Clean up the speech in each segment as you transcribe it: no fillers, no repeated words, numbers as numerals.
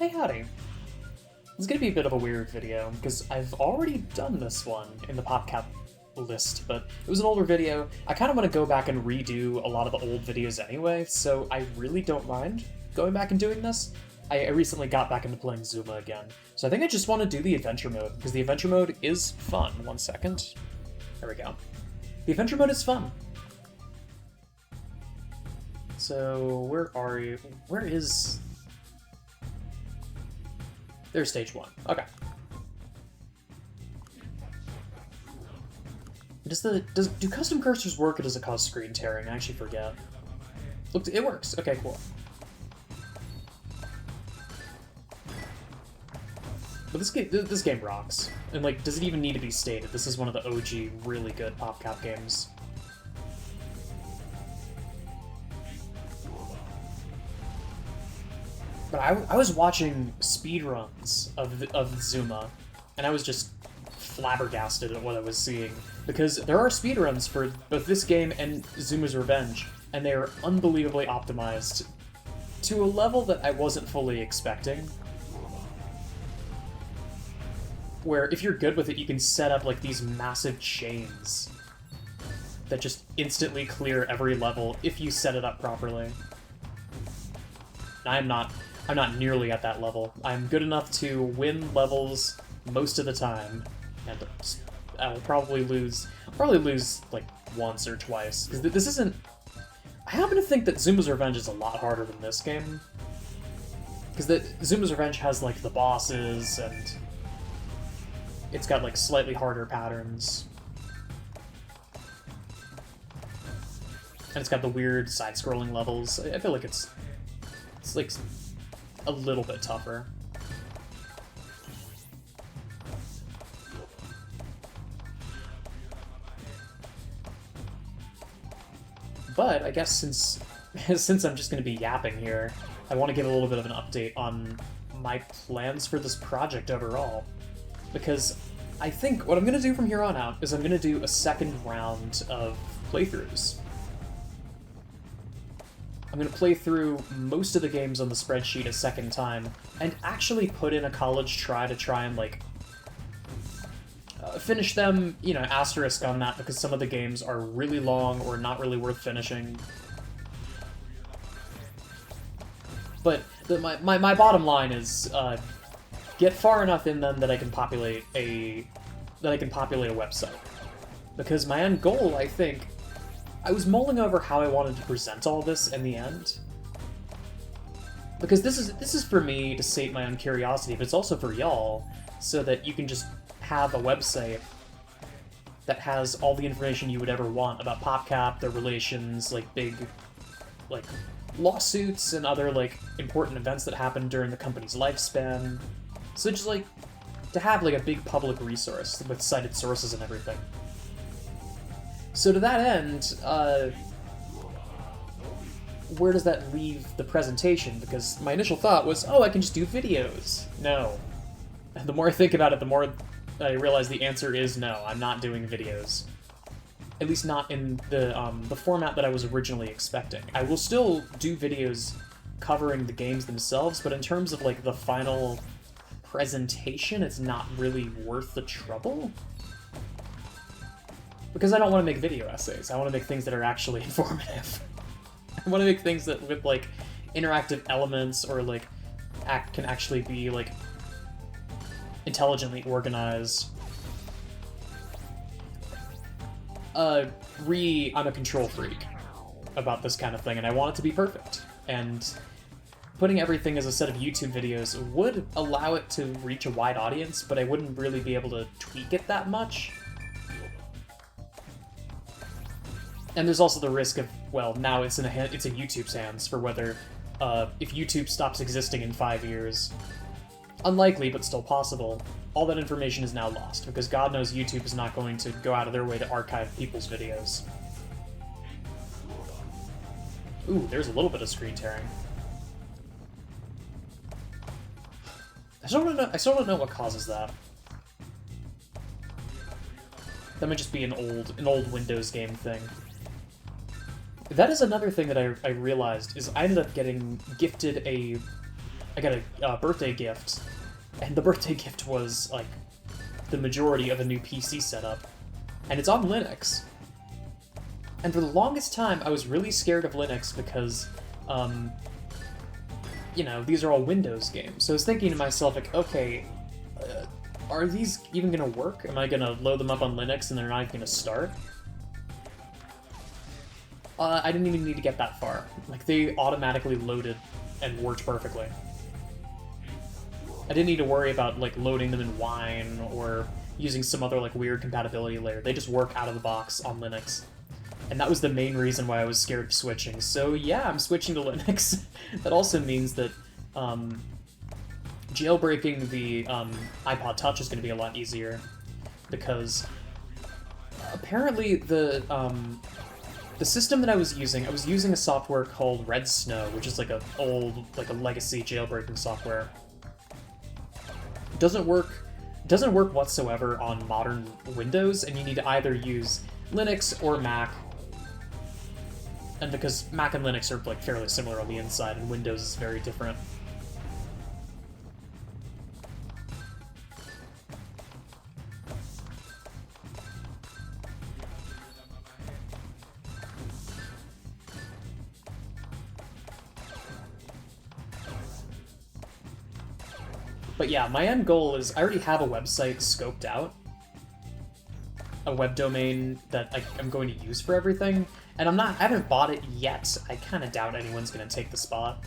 Hey, howdy. It's gonna be a bit of a weird video, because I've already done this one in the PopCap list, but it was an older video. I kind of want to go back and redo a lot of the old videos anyway, so I really don't mind going back and doing this. I recently got back into playing Zuma again, so I think I just want to do the adventure mode, because the adventure mode is fun. 1 second. There we go. The adventure mode is fun. So, where are you? Where is... There's stage 1. Okay. Do custom cursors work, or does it cause screen tearing? I actually forget. Look, it works. Okay, cool. But this game rocks. And, like, does it even need to be stated? This is one of the OG really good PopCap games. But I was watching speedruns of Zuma, and I was just flabbergasted at what I was seeing. Because there are speedruns for both this game and Zuma's Revenge, and they are unbelievably optimized to a level that I wasn't fully expecting. Where if you're good with it, you can set up like these massive chains that just instantly clear every level if you set it up properly. I'm not nearly at that level. I'm good enough to win levels most of the time, and I'll probably lose like once or twice, because this isn't... I happen to think that Zuma's Revenge is a lot harder than this game, because Zuma's Revenge has like the bosses, and it's got like slightly harder patterns, and it's got the weird side-scrolling levels. I feel like it's like a little bit tougher. But I guess since I'm just going to be yapping here, I want to give a little bit of an update on my plans for this project overall. Because I think what I'm going to do from here on out is I'm going to do a second round of playthroughs. I'm going to play through most of the games on the spreadsheet a second time, and actually put in a college try to try and, like, finish them, you know, asterisk on that, because some of the games are really long or not really worth finishing. But my bottom line is, get far enough in them that I can populate a website. Because my end goal, I think, I was mulling over how I wanted to present all this in the end. Because this is for me to sate my own curiosity, but it's also for y'all, so that you can just have a website that has all the information you would ever want about PopCap, their relations, like big, like, lawsuits and other, like, important events that happened during the company's lifespan. So just, like, to have, like, a big public resource with cited sources and everything. So to that end, where does that leave the presentation? Because my initial thought was, oh, I can just do videos. No. And the more I think about it, the more I realize the answer is no, I'm not doing videos. At least not in the format that I was originally expecting. I will still do videos covering the games themselves, but in terms of, like, the final presentation, it's not really worth the trouble. Because I don't want to make video essays. I want to make things that are actually informative. I want to make things that with, like, interactive elements, or, like, can actually be, like, intelligently organized. I'm a control freak about this kind of thing, and I want it to be perfect. And putting everything as a set of YouTube videos would allow it to reach a wide audience, but I wouldn't really be able to tweak it that much. And there's also the risk of, well, now it's in YouTube's hands for whether, if YouTube stops existing in 5 years, unlikely but still possible, all that information is now lost, because God knows YouTube is not going to go out of their way to archive people's videos. Ooh, there's a little bit of screen tearing. I still don't know what causes that. That might just be an old Windows game thing. That is another thing that I realized, is I ended up getting gifted a I got a birthday gift, and the birthday gift was like the majority of a new PC setup, and it's on Linux. And for the longest time, I was really scared of Linux because, you know, these are all Windows games. So I was thinking to myself, like, okay, are these even gonna work? Am I gonna load them up on Linux and they're not even gonna start? I didn't even need to get that far. Like, they automatically loaded and worked perfectly. I didn't need to worry about, like, loading them in Wine or using some other, like, weird compatibility layer. They just work out of the box on Linux. And that was the main reason why I was scared of switching. So yeah, I'm switching to Linux. That also means that jailbreaking the iPod Touch is going to be a lot easier, because apparently the system that I was using a software called Red Snow, which is like a legacy jailbreaking software. It doesn't work whatsoever on modern Windows, and you need to either use Linux or Mac. And because Mac and Linux are like fairly similar on the inside, and Windows is very different. But yeah, my end goal is, I already have a website scoped out. A web domain that I'm going to use for everything. And I haven't bought it yet. I kind of doubt anyone's going to take the spot.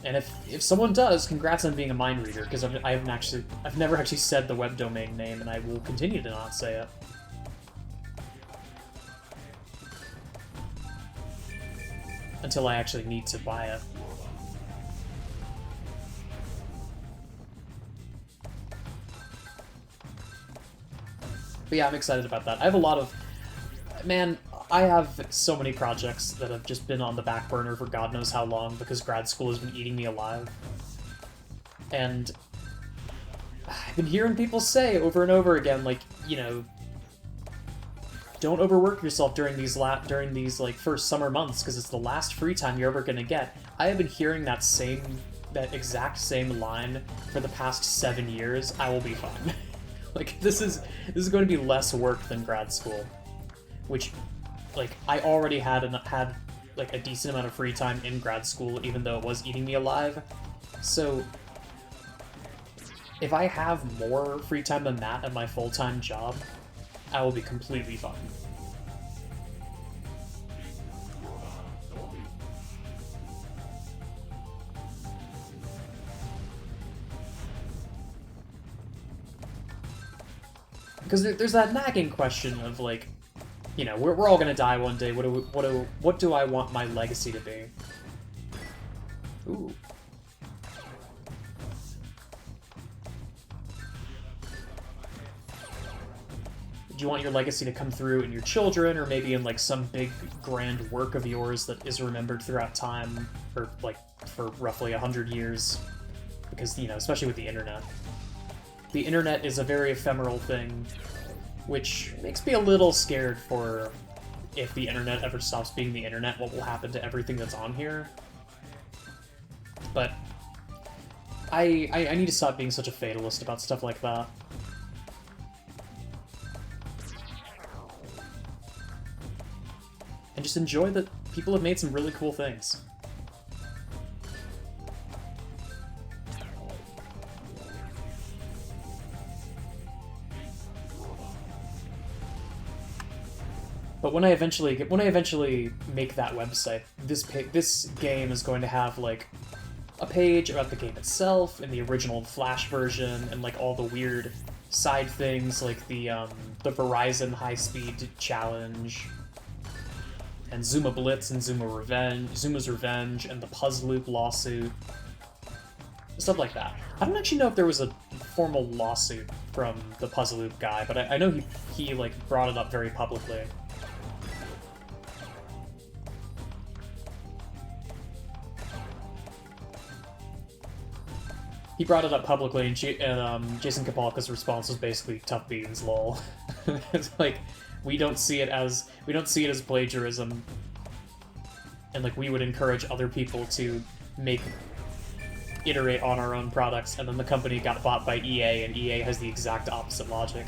And if someone does, congrats on being a mind reader, because I've never actually said the web domain name, and I will continue to not say it. Until I actually need to buy it. But yeah, I'm excited about that. I have a lot of... Man, I have so many projects that have just been on the back burner for God knows how long, because grad school has been eating me alive. And I've been hearing people say over and over again, like, you know, don't overwork yourself during these like first summer months, because it's the last free time you're ever gonna get. I have been hearing that exact same line for the past 7 years. I will be fine. Like, this is going to be less work than grad school, which, like, I already had like a decent amount of free time in grad school, even though it was eating me alive. So if I have more free time than that at my full-time job, I will be completely fine. Because there's that nagging question of, like, you know, we're all gonna die one day. What do I want my legacy to be? Ooh. Do you want your legacy to come through in your children, or maybe in, like, some big grand work of yours that is remembered throughout time, or, like, for roughly 100 years? Because, you know, especially with the internet. The internet is a very ephemeral thing, which makes me a little scared for if the internet ever stops being the internet, what will happen to everything that's on here. But I need to stop being such a fatalist about stuff like that. And just enjoy that people have made some really cool things. But when I eventually make that website, this game is going to have, like, a page about the game itself and the original Flash version, and, like, all the weird side things, like the Verizon high-speed challenge, and Zuma Blitz and Zuma's Revenge, and the Puzzloop lawsuit, stuff like that. I don't actually know if there was a formal lawsuit from the Puzzloop guy, but I know he like brought it up very publicly. He brought it up publicly, and Jason Kapalka's response was basically "tough beans, lol." It's like, we don't see it as plagiarism, and like we would encourage other people to iterate on our own products, and then the company got bought by EA, and EA has the exact opposite logic.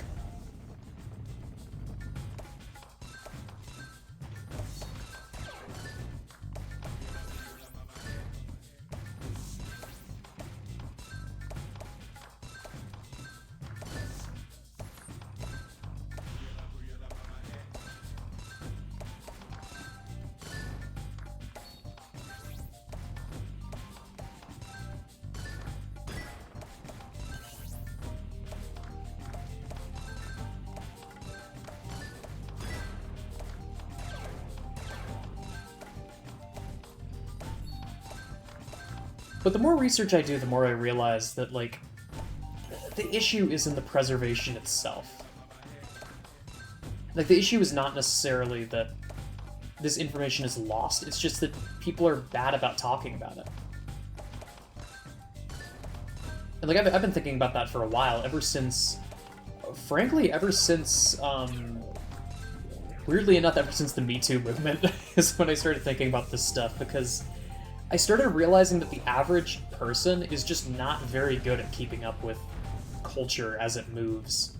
But the more research I do, the more I realize that, like, the issue is in the preservation itself. Like, the issue is not necessarily that this information is lost, it's just that people are bad about talking about it. And, like, I've been thinking about that for a while, ever since... Frankly, weirdly enough, ever since the Me Too movement is when I started thinking about this stuff, because I started realizing that the average person is just not very good at keeping up with culture as it moves.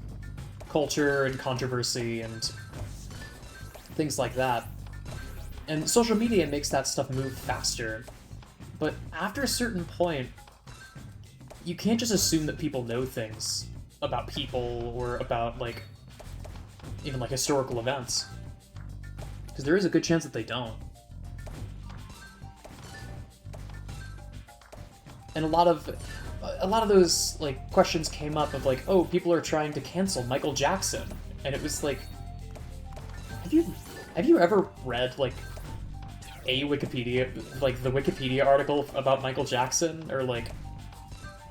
Culture and controversy and things like that. And social media makes that stuff move faster. But after a certain point, you can't just assume that people know things about people or about, like, even, like, historical events. Because there is a good chance that they don't. And a lot of those, like, questions came up of, like, oh, people are trying to cancel Michael Jackson. And it was like, have you ever read, like, a Wikipedia, like, the Wikipedia article about Michael Jackson? Or, like,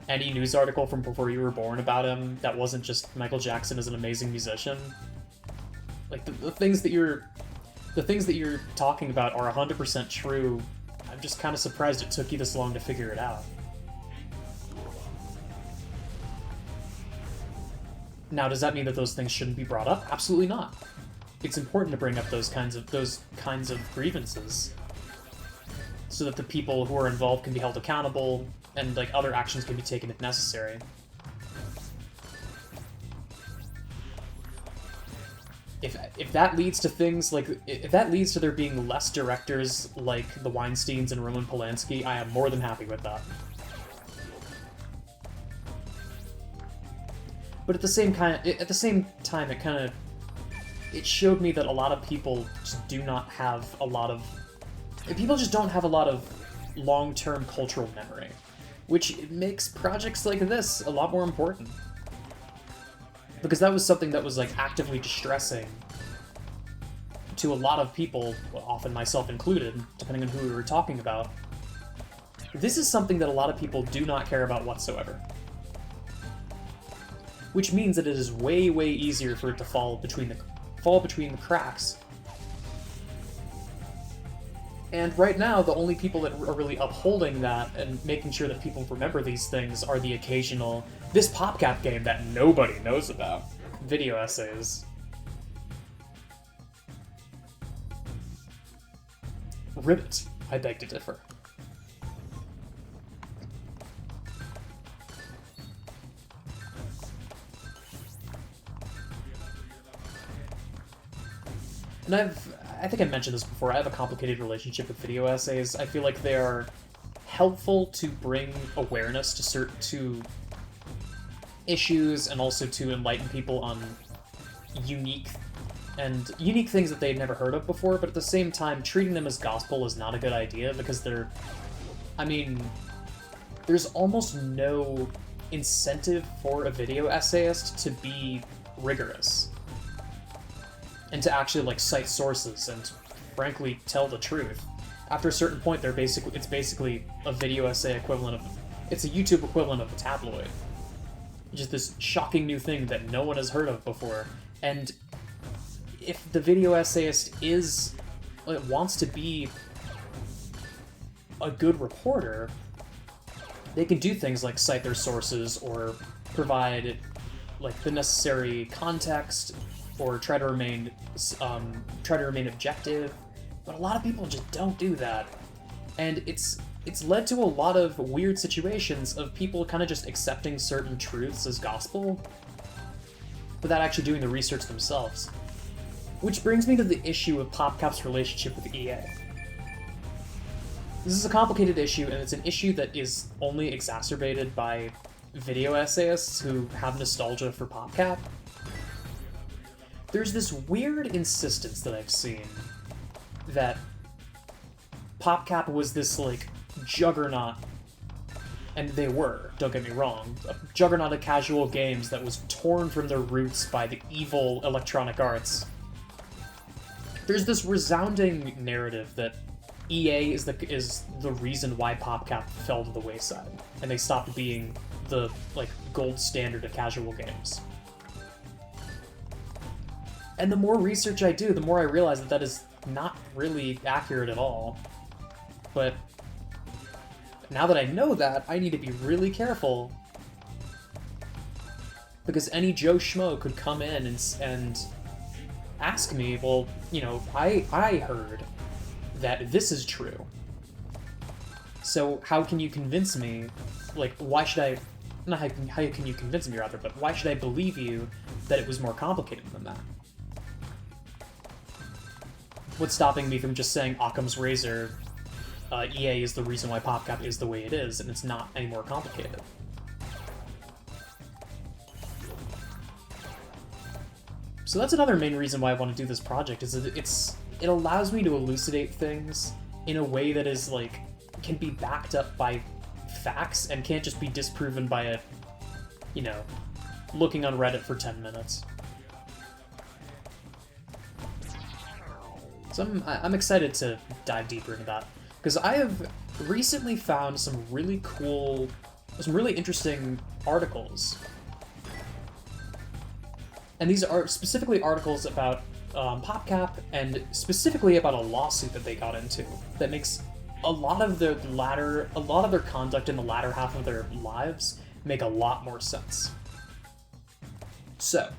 any news article from before you were born about him that wasn't just Michael Jackson as an amazing musician? Like, the things that you're talking about are 100% true. I'm just kind of surprised it took you this long to figure it out. Now, does that mean that those things shouldn't be brought up? Absolutely not. It's important to bring up those kinds of grievances, so that the people who are involved can be held accountable, and, like, other actions can be taken if necessary. If that leads to things like, if that leads to there being less directors like the Weinsteins and Roman Polanski, I am more than happy with that. But at the same time, it showed me that a lot of people just do not have a lot of... People just don't have a lot of long-term cultural memory, which makes projects like this a lot more important. Because that was something that was, like, actively distressing to a lot of people, often myself included, depending on who we were talking about. This is something that a lot of people do not care about whatsoever. Which means that it is way, way easier for it to fall between the cracks. And right now, the only people that are really upholding that and making sure that people remember these things are the occasional, this PopCap game that nobody knows about, video essays. Ribbit, I beg to differ. And I think I mentioned this before, I have a complicated relationship with video essays. I feel like they are helpful to bring awareness to issues and also to enlighten people on unique things that they'd never heard of before, but at the same time, treating them as gospel is not a good idea because there's almost no incentive for a video essayist to be rigorous and to actually, like, cite sources and, frankly, tell the truth. After a certain point, it's basically a video essay equivalent of... It's a YouTube equivalent of a tabloid. Just this shocking new thing that no one has heard of before. And if the video essayist wants to be a good reporter, they can do things like cite their sources or provide, like, the necessary context, or try to remain objective, But a lot of people just don't do that. And it's led to a lot of weird situations of people kind of just accepting certain truths as gospel without actually doing the research themselves. Which brings me to the issue of PopCap's relationship with EA. This is a complicated issue, and it's an issue that is only exacerbated by video essayists who have nostalgia for PopCap. There's this weird insistence that I've seen that PopCap was this, like, juggernaut, and they were, don't get me wrong, a juggernaut of casual games that was torn from their roots by the evil Electronic Arts. There's this resounding narrative that EA is the reason why PopCap fell to the wayside, and they stopped being the, like, gold standard of casual games. And the more research I do, the more I realize that that is not really accurate at all. But now that I know that, I need to be really careful, because any Joe Schmo could come in and ask me, well, you know, I heard that this is true. So how can you convince me, like, why should I, not how can you convince me, rather, but why should I believe you that it was more complicated than that? What's stopping me from just saying Occam's razor, EA is the reason why PopCap is the way it is, and it's not any more complicated? So that's another main reason why I want to do this project, is that it allows me to elucidate things in a way that is, like, can be backed up by facts and can't just be disproven by a, you know, looking on Reddit for 10 minutes. So I'm excited to dive deeper into that, because I have recently found some really cool, some really interesting articles. And these are specifically articles about PopCap, and specifically about a lawsuit that they got into that makes a lot of their conduct in the latter half of their lives make a lot more sense. So,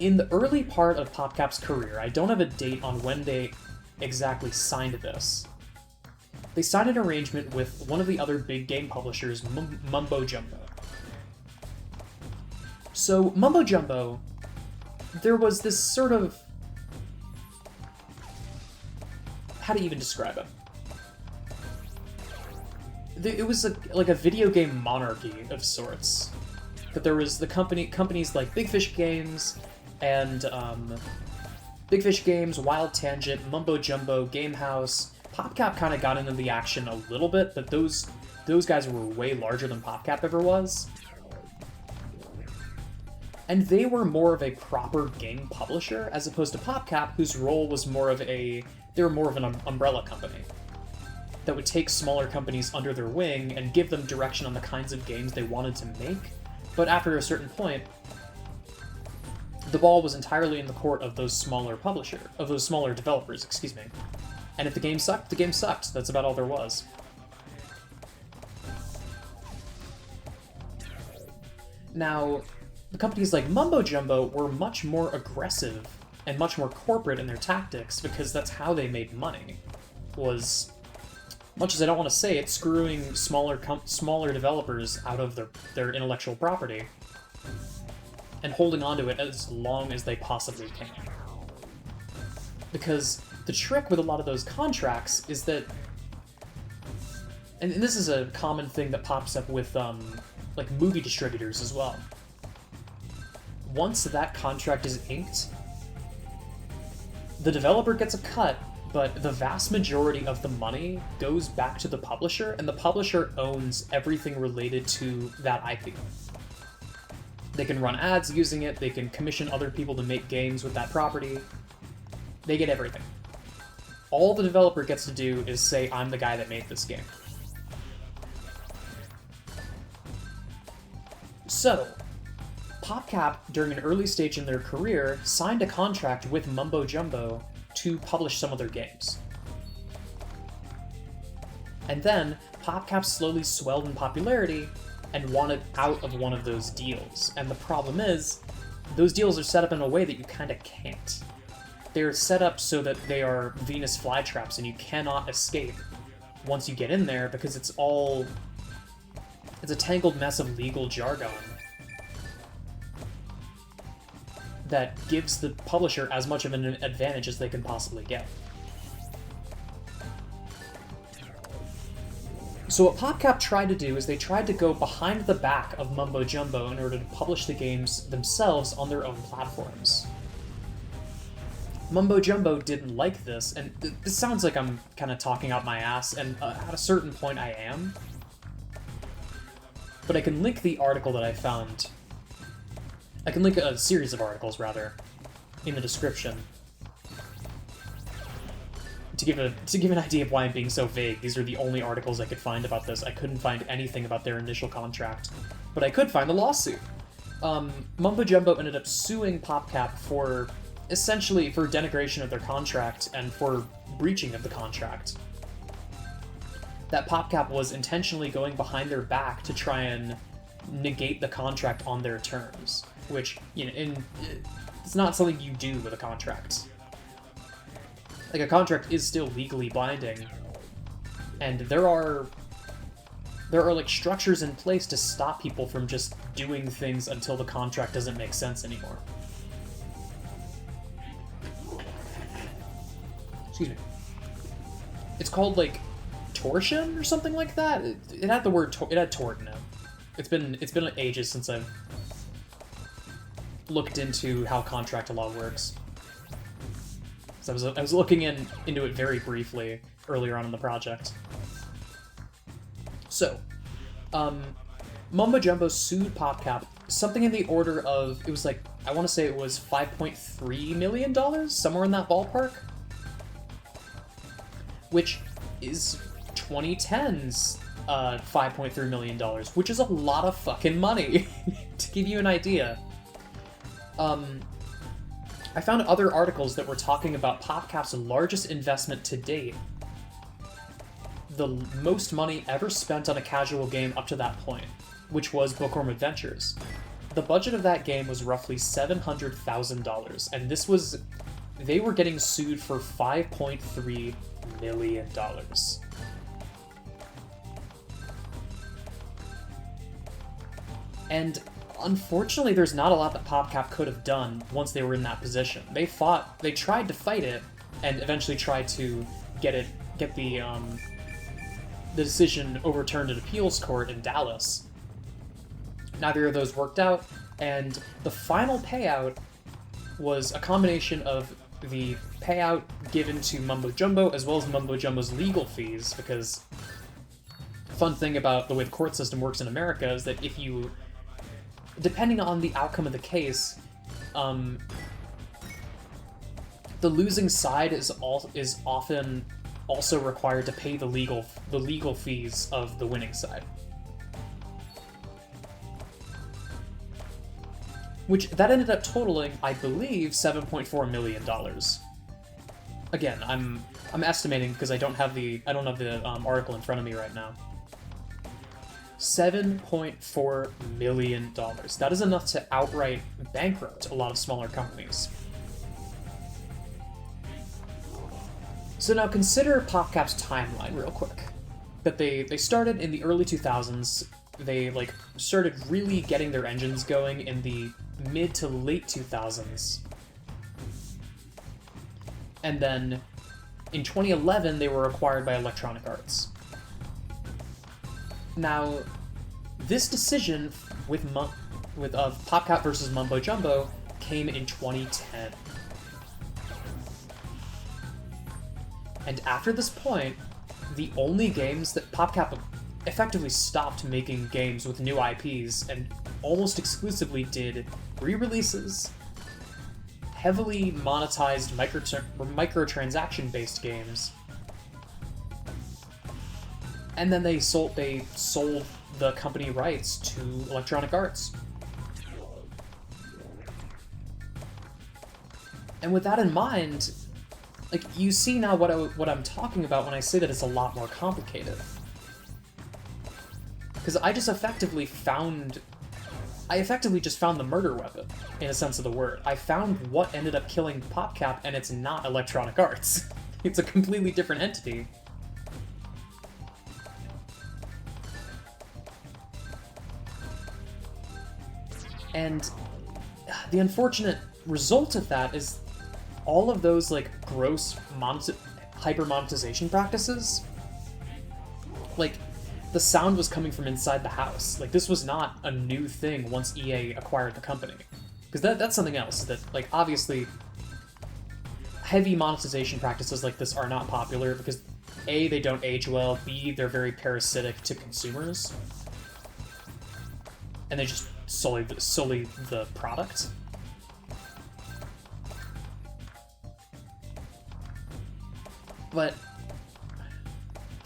in the early part of PopCap's career, I don't have a date on when they exactly signed this. They signed an arrangement with one of the other big game publishers, Mumbo Jumbo. So, Mumbo Jumbo, there was this sort of... how to even describe it? It was like a video game monarchy of sorts. But there was the companies like Big Fish Games, and Big Fish Games, Wild Tangent, Mumbo Jumbo, Gamehouse. PopCap kind of got into the action a little bit, but those guys were way larger than PopCap ever was. And they were more of a proper game publisher, as opposed to PopCap, whose role was more of they were more of an umbrella company that would take smaller companies under their wing and give them direction on the kinds of games they wanted to make. But after a certain point, the ball was entirely in the court of those smaller developers, excuse me. And if the game sucked, the game sucked. That's about all there was. Now, the companies like Mumbo Jumbo were much more aggressive and much more corporate in their tactics, because that's how they made money. Was, much as I don't want to say it, screwing smaller developers out of their intellectual property and holding onto it as long as they possibly can. Because the trick with a lot of those contracts is that, and this is a common thing that pops up with like movie distributors as well. Once that contract is inked, the developer gets a cut, but the vast majority of the money goes back to the publisher, and the publisher owns everything related to that IP. They can run ads using it, they can commission other people to make games with that property. They get everything. All the developer gets to do is say, I'm the guy that made this game. So, PopCap, during an early stage in their career, signed a contract with Mumbo Jumbo to publish some of their games. And then, PopCap slowly swelled in popularity and wanted out of one of those deals. And the problem is, those deals are set up in a way that you kind of can't. they're set up so that they are Venus flytraps, and you cannot escape once you get in there, because it's a tangled mess of legal jargon that gives the publisher as much of an advantage as they can possibly get. So what PopCap tried to do is they tried to go behind the back of Mumbo Jumbo in order to publish the games themselves on their own platforms. Mumbo Jumbo didn't like this, and this sounds like I'm kind of talking out my ass, and at a certain point I am. But I can link the article that I found. I can link a series of articles, rather, in the description. To give an idea of why I'm being so vague, these are the only articles I could find about this. I couldn't find anything about their initial contract, but I could find the lawsuit. Mumbo Jumbo ended up suing PopCap for, essentially, for denigration of their contract and for breaching of the contract. That PopCap was intentionally going behind their back to try and negate the contract on their terms, which, you know, it's not something you do with a contract. Like, a contract is still legally binding, and there are like structures in place to stop people from just doing things until the contract doesn't make sense anymore. Excuse me. It's called, like, torsion or something like that. It had the word it had tort in it. It's been ages since I've looked into how contract law works. So I was looking into it very briefly earlier on in the project. So, Mumbo Jumbo sued PopCap something in the order of, it was like, I want to say it was $5.3 million, somewhere in that ballpark, which is 2010's $5.3 million, which is a lot of fucking money, to give you an idea. I found other articles that were talking about PopCap's largest investment to date, the most money ever spent on a casual game up to that point, which was Bookworm Adventures. The budget of that game was roughly $700,000, and they were getting sued for $5.3 million. And unfortunately, there's not a lot that PopCap could have done once they were in that position. They tried to fight it, and eventually tried to get the decision overturned at appeals court in Dallas. Neither of those worked out, and the final payout was a combination of the payout given to Mumbo Jumbo as well as Mumbo Jumbo's legal fees, because the fun thing about the way the court system works in America is that depending on the outcome of the case, the losing side is often also required to pay the legal fees of the winning side. Which that ended up totaling, I believe, $7.4 million. Again, I'm estimating because I don't have the article in front of me right now. $7.4 million. That is enough to outright bankrupt a lot of smaller companies. So now consider PopCap's timeline real quick. That they started in the early 2000s. They started really getting their engines going in the mid to late 2000s. And then in 2011 they were acquired by Electronic Arts. Now, this decision of PopCap versus Mumbo Jumbo came in 2010. And after this point, the only games that PopCap effectively stopped making games with new IPs and almost exclusively did re-releases, heavily monetized microtransaction-based games, and then they sold the company rights to Electronic Arts. And with that in mind, you see now what I'm talking about when I say that it's a lot more complicated. Because I just effectively found I effectively just found the murder weapon, in a sense of the word. I found what ended up killing PopCap, and it's not Electronic Arts. It's a completely different entity. And the unfortunate result of that is all of those, like, gross hyper-monetization practices, like, the sound was coming from inside the house. Like, this was not a new thing once EA acquired the company. Because that's something else, that, like, obviously, heavy monetization practices like this are not popular because, A, they don't age well, B, they're very parasitic to consumers, and they just solely the product. But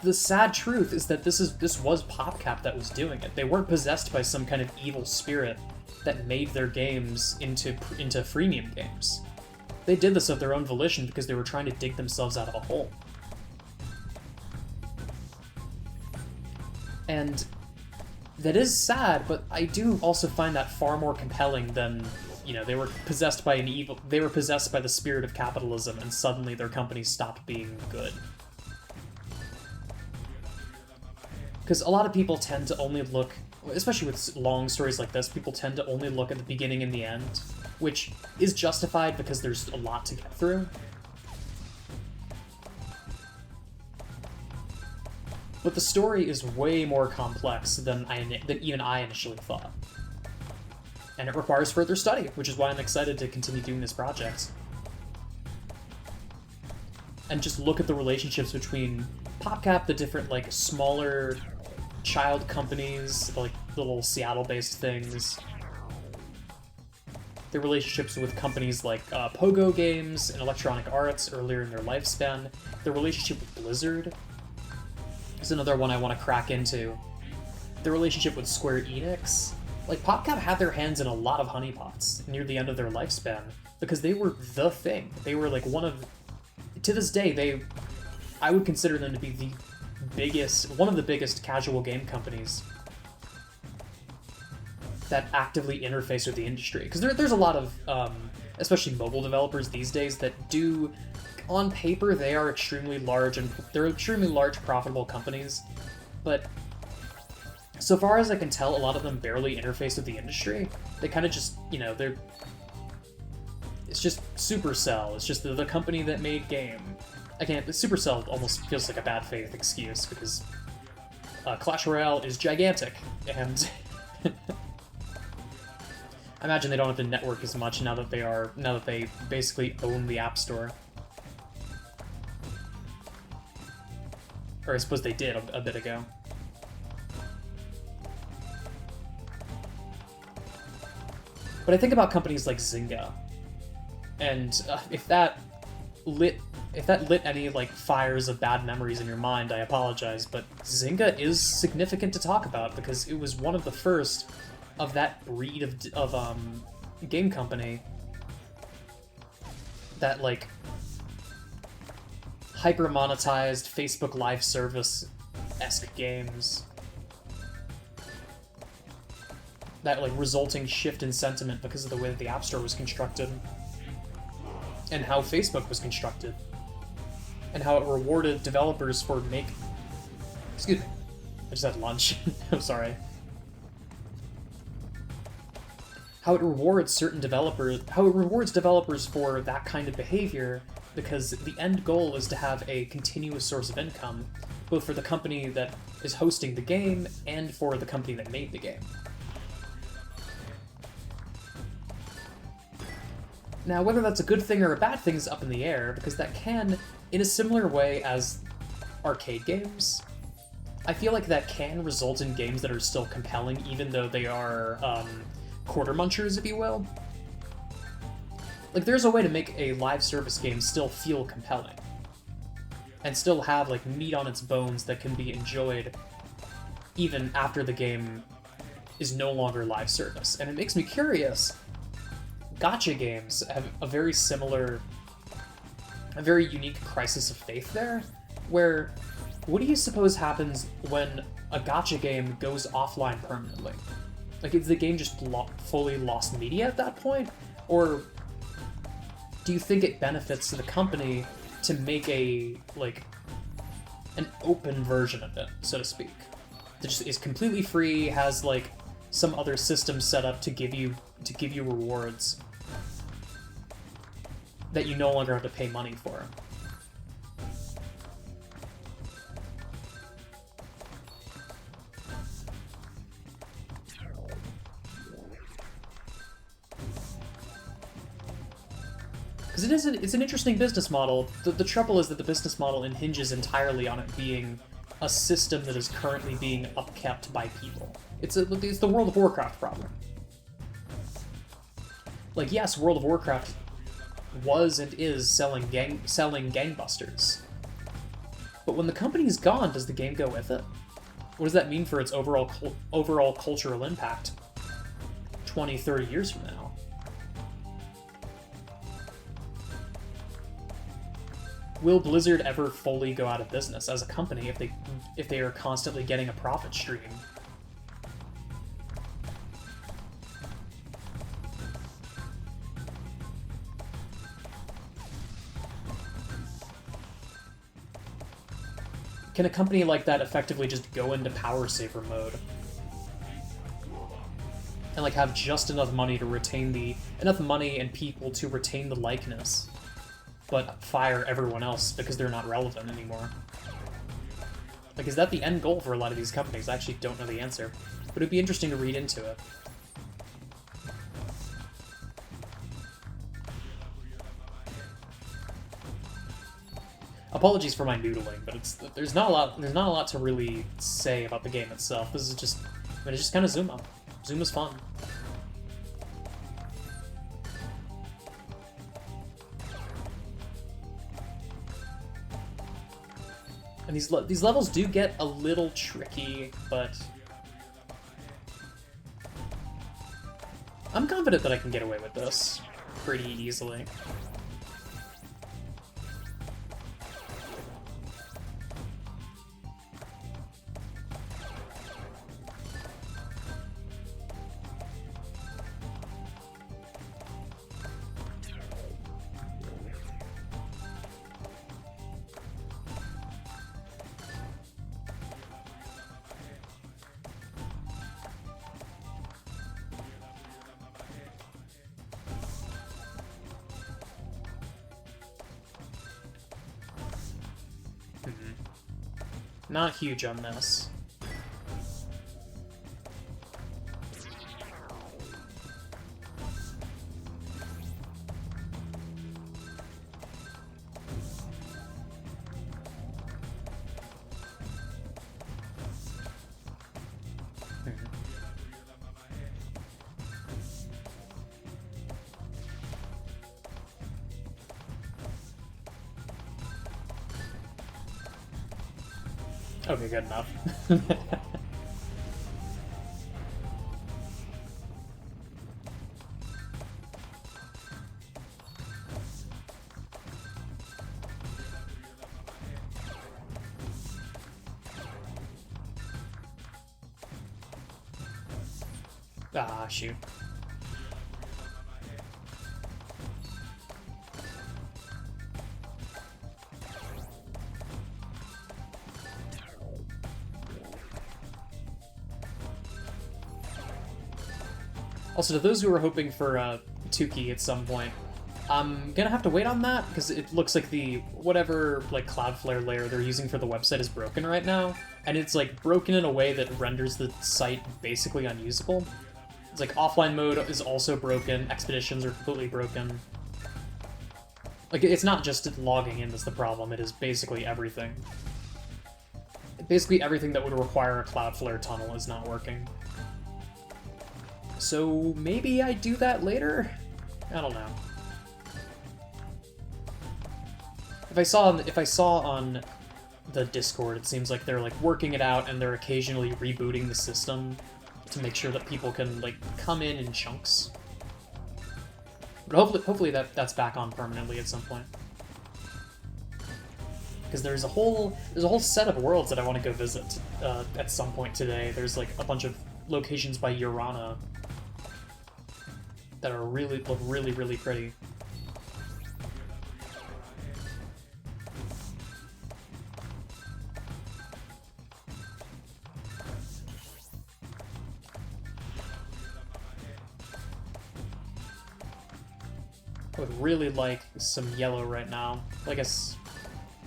the sad truth is that this was PopCap that was doing it. They weren't possessed by some kind of evil spirit that made their games into freemium games. They did this of their own volition because they were trying to dig themselves out of a hole. And that is sad, but I do also find that far more compelling than, you know, they were possessed by the spirit of capitalism and suddenly their company stopped being good. Because a lot of people tend to only look, especially with long stories like this, people tend to only look at the beginning and the end, which is justified because there's a lot to get through. But the story is way more complex than even I initially thought. And it requires further study, which is why I'm excited to continue doing this project. And just look at the relationships between PopCap, the different, like, smaller child companies, like little Seattle-based things, their relationships with companies like Pogo Games and Electronic Arts earlier in their lifespan, their relationship with Blizzard is another one I want to crack into, their relationship with Square Enix. Like, PopCap had their hands in a lot of honeypots near the end of their lifespan, because they were the thing. They were, like, to this day, I would consider them to be one of the biggest casual game companies that actively interface with the industry. Because there's a lot of, especially mobile developers these days, that do, on paper, they are extremely large, and they're extremely large, profitable companies, but so far as I can tell, a lot of them barely interface with the industry. They kind of just, you know, it's just Supercell. It's just the company that made game. Supercell almost feels like a bad faith excuse, because Clash Royale is gigantic, and I imagine they don't have to network as much now that they basically own the App Store. Or I suppose they did a bit ago. But I think about companies like Zynga, and if that lit any, like, fires of bad memories in your mind, I apologize, but Zynga is significant to talk about because it was one of the first of that breed of game company that, like, hyper-monetized Facebook live service-esque games. That, like, resulting shift in sentiment because of the way that the App Store was constructed, and how Facebook was constructed, and how it rewarded developers for Excuse me. I just had lunch. I'm sorry. How it rewards developers for that kind of behavior, because the end goal is to have a continuous source of income, both for the company that is hosting the game and for the company that made the game. Now, whether that's a good thing or a bad thing is up in the air, because that can, in a similar way as arcade games, I feel like that can result in games that are still compelling, even though they are quarter munchers, if you will. Like, there's a way to make a live service game still feel compelling, and still have, like, meat on its bones that can be enjoyed even after the game is no longer live service. And it makes me curious. Gacha games have a very unique crisis of faith there, where what do you suppose happens when a gacha game goes offline permanently? Like, is the game just fully lost media at that point? Or do you think it benefits the company to make a, like, an open version of it, so to speak? That just is completely free, has, like, some other system set up to give you rewards that you no longer have to pay money for. Because it's an interesting business model. The trouble is that the business model hinges entirely on it being a system that is currently being upkept by people. It's the World of Warcraft problem. Like, yes, World of Warcraft was and is selling gangbusters. But when the company's gone, does the game go with it? What does that mean for its overall cultural impact 20, 30 years from now? Will Blizzard ever fully go out of business as a company if they are constantly getting a profit stream? Can a company like that effectively just go into power saver mode and like have just enough money to retain enough money and people to retain the likeness, but fire everyone else because they're not relevant anymore? Like, is that the end goal for a lot of these companies? I actually don't know the answer, but it'd be interesting to read into it. Apologies for my noodling, but there's not a lot to really say about the game itself. This is just, I mean, it's just kind of Zuma. Zuma's fun. And these levels do get a little tricky, but I'm confident that I can get away with this pretty easily. Not huge on this. Okay, good enough. Ah, shoot. Also, to those who are hoping for Tukey at some point, I'm gonna have to wait on that, because it looks like the whatever like Cloudflare layer they're using for the website is broken right now, and it's like broken in a way that renders the site basically unusable. It's like offline mode is also broken, expeditions are completely broken. Like, it's not just logging in that's the problem, it is basically everything. Basically everything that would require a Cloudflare tunnel is not working. So maybe I do that later? I don't know. If I saw on the Discord, it seems like they're like working it out and they're occasionally rebooting the system to make sure that people can like come in chunks. But hopefully that's back on permanently at some point. Because there's a whole set of worlds that I want to go visit at some point today. There's like a bunch of locations by Urana that are look really, really pretty. I would really like some yellow right now. I guess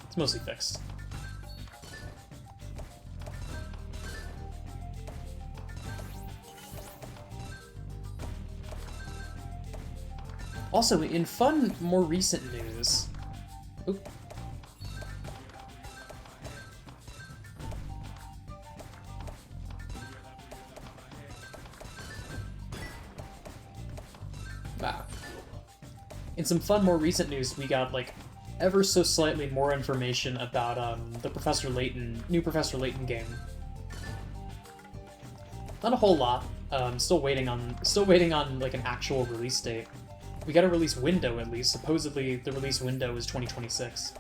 it's mostly fixed. Also, in fun, more recent news... Oop. Ah. In some fun, more recent news, we got, like, ever so slightly more information about, the new Professor Layton game. Not a whole lot. Still waiting on, like, an actual release date. We got a release window, at least. Supposedly, the release window is 2026.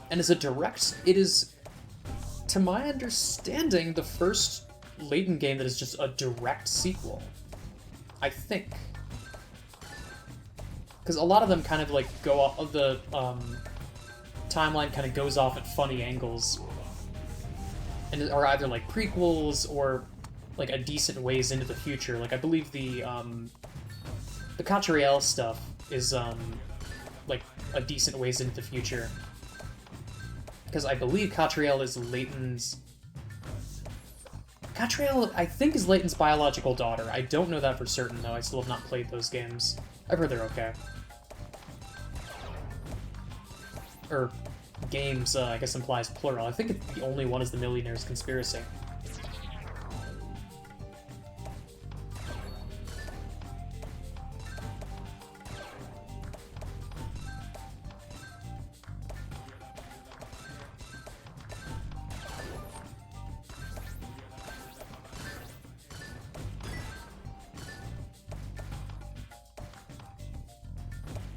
And as a direct, it is, to my understanding, the first Layton game that is just a direct sequel. I think. Because a lot of them kind of, like, go off of the, timeline kind of goes off at funny angles. And are either, like, prequels or... like, a decent ways into the future. Like, I believe the Catriel stuff is, like, a decent ways into the future. Because I believe Catriel is Layton's... Catriel, I think, is Layton's biological daughter. I don't know that for certain, though. I still have not played those games. I've heard they're okay. Or, games, I guess implies plural. I think the only one is the Millionaire's Conspiracy.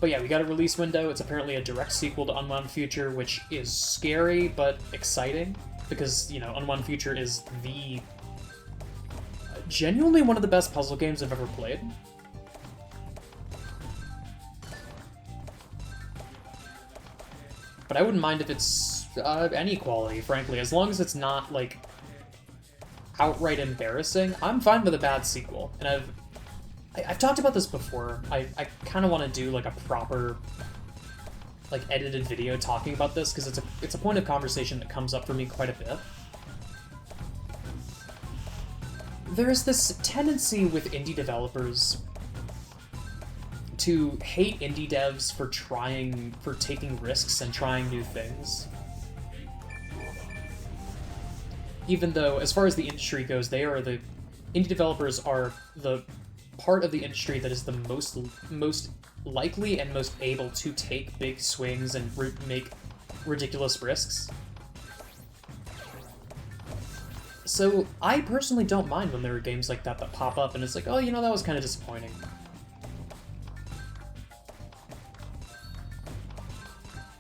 But yeah, we got a release window. It's apparently a direct sequel to Unwound Future, which is scary but exciting, because, you know, Unwound Future is genuinely one of the best puzzle games I've ever played. But I wouldn't mind if it's any quality, frankly. As long as it's not, like, outright embarrassing, I'm fine with a bad sequel. And I've talked about this before. I kind of want to do, like, a proper, like, edited video talking about this, because it's a point of conversation that comes up for me quite a bit. There's this tendency with indie developers to hate indie devs for taking risks and trying new things. Even though, as far as the industry goes, indie developers are the part of the industry that is the most likely and most able to take big swings and make ridiculous risks. So I personally don't mind when there are games like that pop up and it's like, oh, you know, that was kind of disappointing.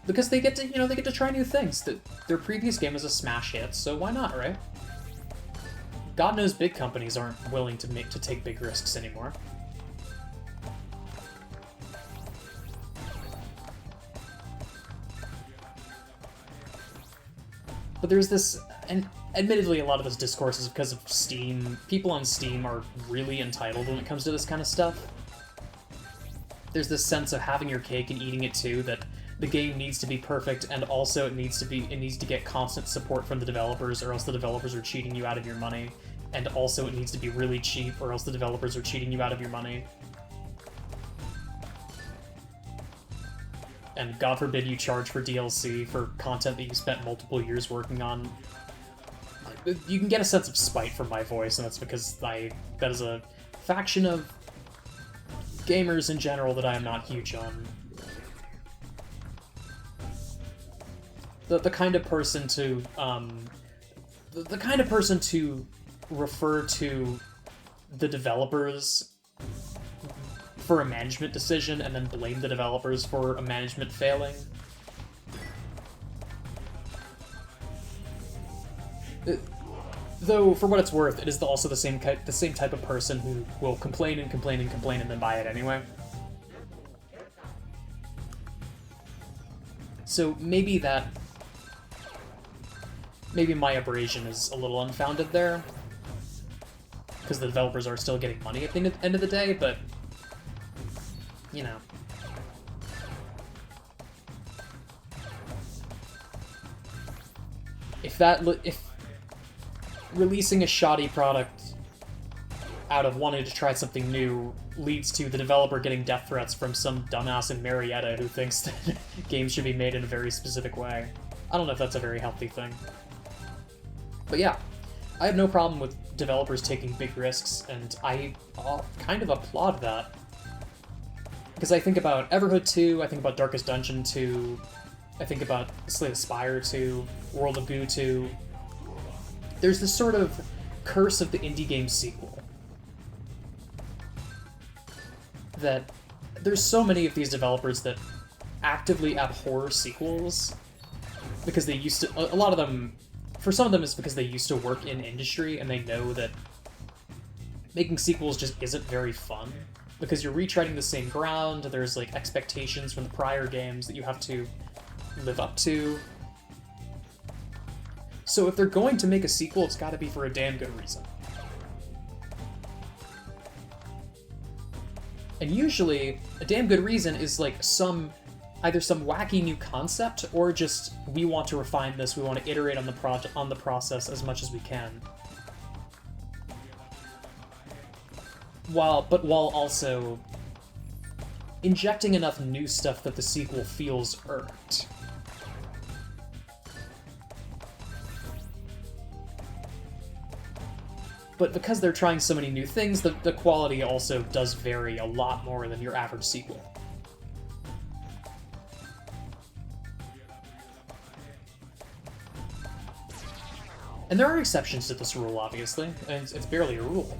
Because they get to try new things. Their previous game was a smash hit, so why not, right? God knows big companies aren't willing to take big risks anymore. But there's this, and admittedly a lot of this discourse is because of Steam. People on Steam are really entitled when it comes to this kind of stuff. There's this sense of having your cake and eating it too, that the game needs to be perfect, and also it needs to get constant support from the developers, or else the developers are cheating you out of your money. And also it needs to be really cheap, or else the developers are cheating you out of your money. And God forbid you charge for DLC for content that you spent multiple years working on. You can get a sense of spite from my voice, and that's because that is a faction of gamers in general that I am not huge on. The kind of person to refer to the developers for a management decision and then blame the developers for a management failing. Though, for what it's worth, it is also the same type of person who will complain and complain and complain and then buy it anyway. So maybe my abrasion is a little unfounded there, because the developers are still getting money at the end of the day, but, you know. If releasing a shoddy product out of wanting to try something new leads to the developer getting death threats from some dumbass in Marietta who thinks that games should be made in a very specific way, I don't know if that's a very healthy thing. But yeah, I have no problem with developers taking big risks, and I kind of applaud that. Because I think about Everhood 2, I think about Darkest Dungeon 2, I think about Slay the Spire 2, World of Goo 2. There's this sort of curse of the indie game sequel. That there's so many of these developers that actively abhor sequels because they used to, a lot of them, for some of them it's because they used to work in industry and they know that making sequels just isn't very fun because you're retreading the same ground, there's like expectations from the prior games that you have to live up to. So if they're going to make a sequel, it's gotta be for a damn good reason. And usually, a damn good reason is like either some wacky new concept, or just, we want to refine this, we want to iterate on the process as much as we can. While also injecting enough new stuff that the sequel feels earned. But because they're trying so many new things, the quality also does vary a lot more than your average sequel. And there are exceptions to this rule, obviously, and it's barely a rule.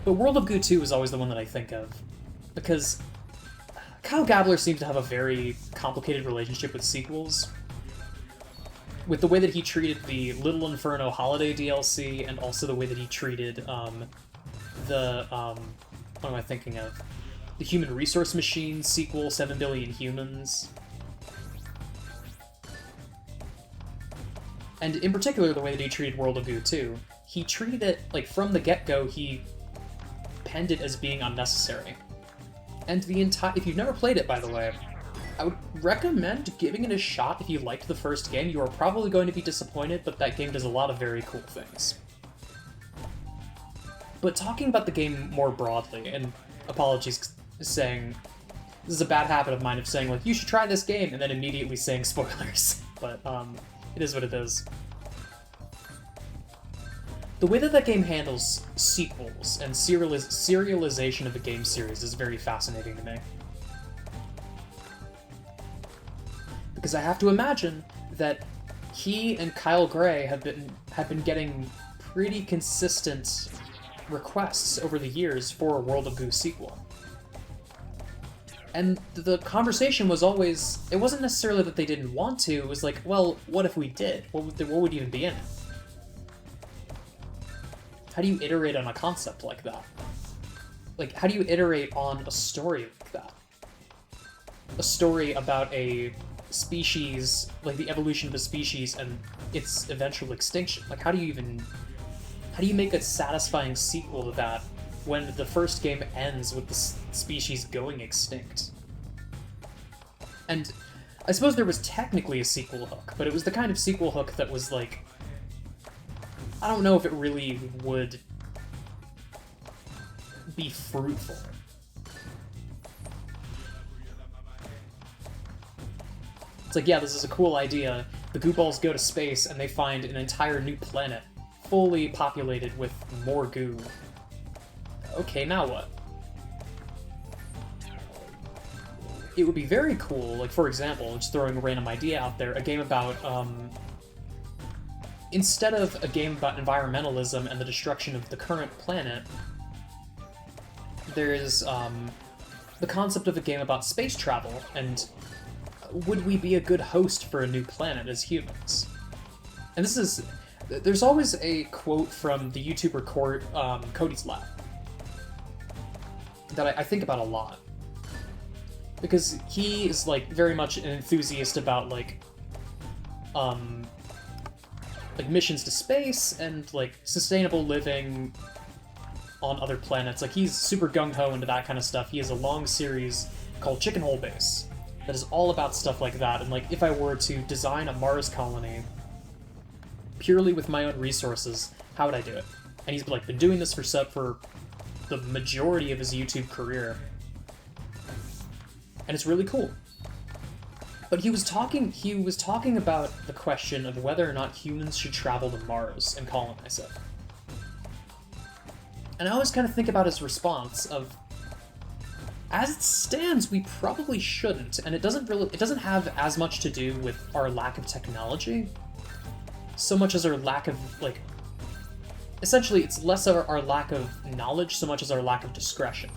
But World of Goo 2 is always the one that I think of, because Kyle Gabler seems to have a very complicated relationship with sequels. With the way that he treated the Little Inferno Holiday DLC, and also the way that he treated what am I thinking of? The Human Resource Machine sequel, 7 Billion Humans. And in particular, the way that he treated World of Goo 2. He treated it, like, from the get-go, he penned it as being unnecessary. And if you've never played it, by the way, I would recommend giving it a shot if you liked the first game. You are probably going to be disappointed, but that game does a lot of very cool things. But talking about the game more broadly, and apologies saying, this is a bad habit of mine of saying, like, you should try this game, and then immediately saying spoilers. But, it is what it is. The way that game handles sequels and serialization of a game series is very fascinating to me. Because I have to imagine that he and Kyle Gray have been getting pretty consistent requests over the years for a World of Goo sequel. And the conversation was always, it wasn't necessarily that they didn't want to, it was like, well, what if we did? What would even be in it? How do you iterate on a concept like that? Like, how do you iterate on a story like that? A story about a species, like the evolution of a species and its eventual extinction. Like, how do you make a satisfying sequel to that when the first game ends with the species going extinct? And I suppose there was technically a sequel hook, but it was the kind of sequel hook that was like, I don't know if it really would be fruitful. It's like, yeah, this is a cool idea. The goo balls go to space and they find an entire new planet fully populated with more goo. Okay, now what? It would be very cool, like, for example, just throwing a random idea out there, a game about, instead of a game about environmentalism and the destruction of the current planet, there's, the concept of a game about space travel and would we be a good host for a new planet as humans? And there's always a quote from the YouTuber Cody's Lab that I think about a lot. Because he is, like, very much an enthusiast about, like missions to space and, like, sustainable living on other planets. Like, he's super gung-ho into that kind of stuff. He has a long series called Chicken Hole Base that is all about stuff like that. And, like, if I were to design a Mars colony purely with my own resources, how would I do it? And he's, like, been doing this for the majority of his YouTube career. And it's really cool. But he was talking about the question of whether or not humans should travel to Mars and colonize it. And I always kind of think about his response of, as it stands, we probably shouldn't, and it doesn't have as much to do with our lack of technology, so much as our lack of, like, essentially it's less of our lack of knowledge so much as our lack of discretion.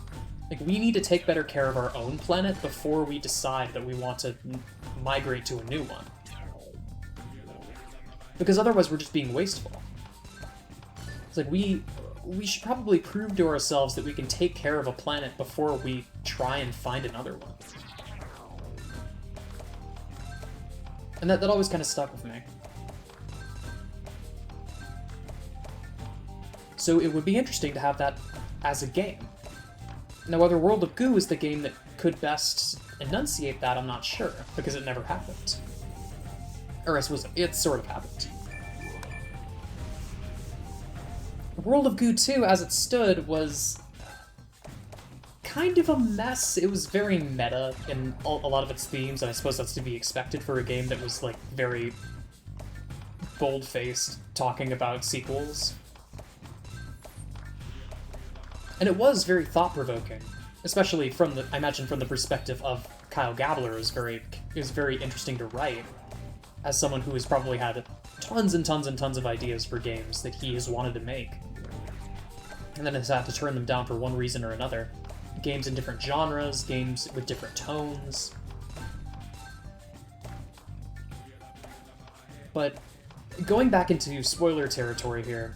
Like, we need to take better care of our own planet before we decide that we want to migrate to a new one. Because otherwise we're just being wasteful. It's like, we should probably prove to ourselves that we can take care of a planet before we try and find another one. And that always kind of stuck with me. So it would be interesting to have that as a game. Now, whether World of Goo is the game that could best enunciate that, I'm not sure, because it never happened. Or I suppose it sort of happened. World of Goo 2, as it stood, was kind of a mess. It was very meta in a lot of its themes, and I suppose that's to be expected for a game that was, like, very bold-faced, talking about sequels. And it was very thought-provoking, especially I imagine from the perspective of Kyle Gabler. It was very interesting to write, as someone who has probably had tons and tons and tons of ideas for games that he has wanted to make, and then has had to turn them down for one reason or another. Games in different genres, games with different tones. But going back into spoiler territory here,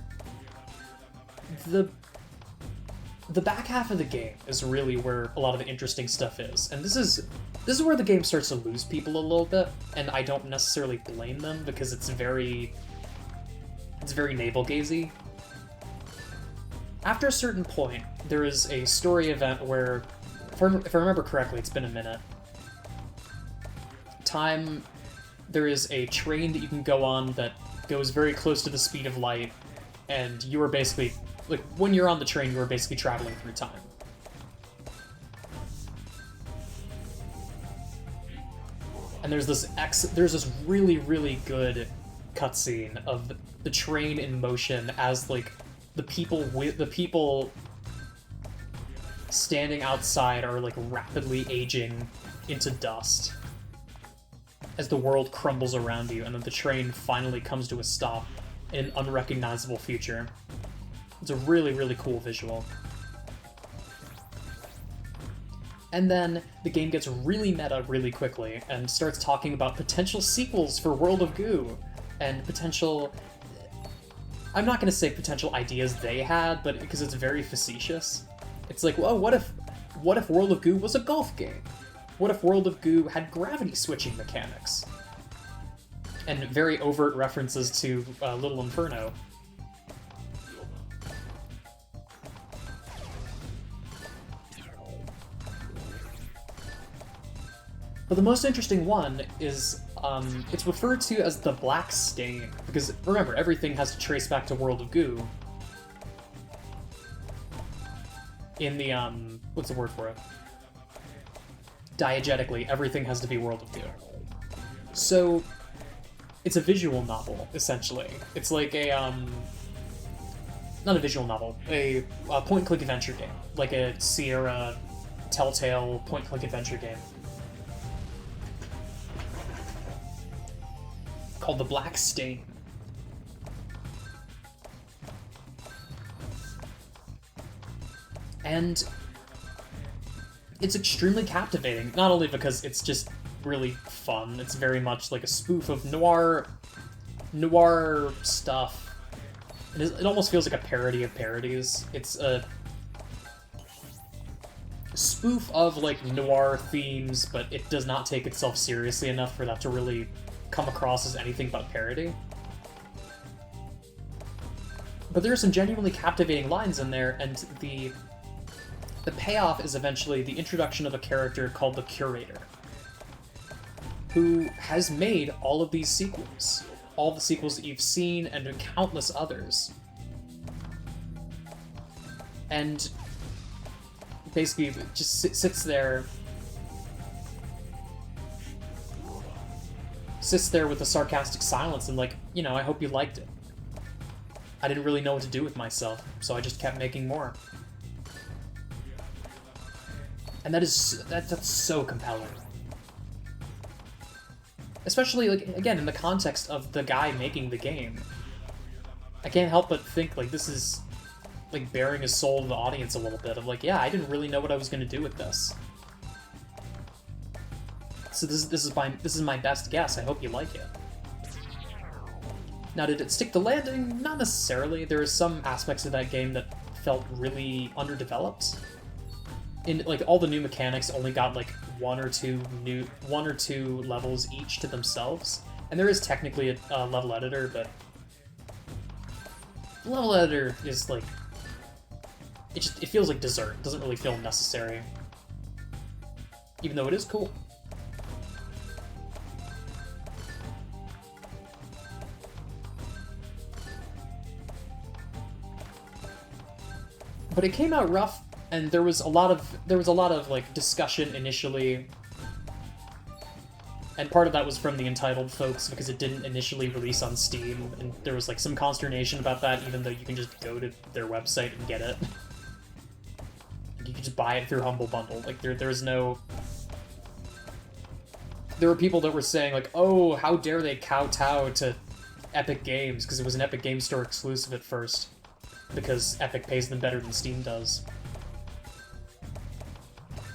the back half of the game is really where a lot of the interesting stuff is. And this is where the game starts to lose people a little bit, and I don't necessarily blame them, because it's very navel-gazy. After a certain point, there is a story event where, if I remember correctly, it's been a minute, there is a train that you can go on that goes very close to the speed of light, and you are basically, like, when you're on the train, you are basically traveling through time. And there's this really, really good cutscene of the train in motion as, like, the people standing outside are, like, rapidly aging into dust as the world crumbles around you, and then the train finally comes to a stop in an unrecognizable future. It's a really, really cool visual. And then the game gets really meta really quickly and starts talking about potential sequels for World of Goo and potential... I'm not going to say potential ideas they had, but because it's very facetious. It's like, well, what if World of Goo was a golf game? What if World of Goo had gravity switching mechanics? And very overt references to Little Inferno. But the most interesting one is, it's referred to as the Black Stain, because, remember, everything has to trace back to World of Goo. In the, what's the word for it? Diegetically, everything has to be World of Goo. So, it's a visual novel, essentially. It's like a, not a visual novel, a point-and-click adventure game. Like a Sierra Telltale point-and-click adventure game. Called The Black Stain. And it's extremely captivating, not only because it's just really fun. It's very much like a spoof of noir stuff. It almost feels like a parody of parodies. It's a spoof of like noir themes, but it does not take itself seriously enough for that to really come across as anything but parody. But there are some genuinely captivating lines in there, and the payoff is eventually the introduction of a character called the Curator, who has made all of these sequels. All the sequels that you've seen, and countless others. And basically just sits there with a sarcastic silence and like, you know, I hope you liked it. I didn't really know what to do with myself, so I just kept making more. And that's so compelling. Especially, like, again, in the context of the guy making the game. I can't help but think, like, this is, like, bearing his soul to the audience a little bit of, like, yeah, I didn't really know what I was going to do with this. So this is my best guess. I hope you like it. Now, did it stick the landing? Not necessarily. There are some aspects of that game that felt really underdeveloped. In like all the new mechanics only got like one or two levels each to themselves, and there is technically a level editor, but the level editor is like it feels like dessert. It doesn't really feel necessary, even though it is cool. But it came out rough. And there was a lot of like discussion initially, and part of that was from the entitled folks because it didn't initially release on Steam, and there was like some consternation about that, even though you can just go to their website and get it. You can just buy it through Humble Bundle. Like there's no. There were people that were saying like, oh, how dare they kowtow to Epic Games because it was an Epic Games Store exclusive at first, because Epic pays them better than Steam does.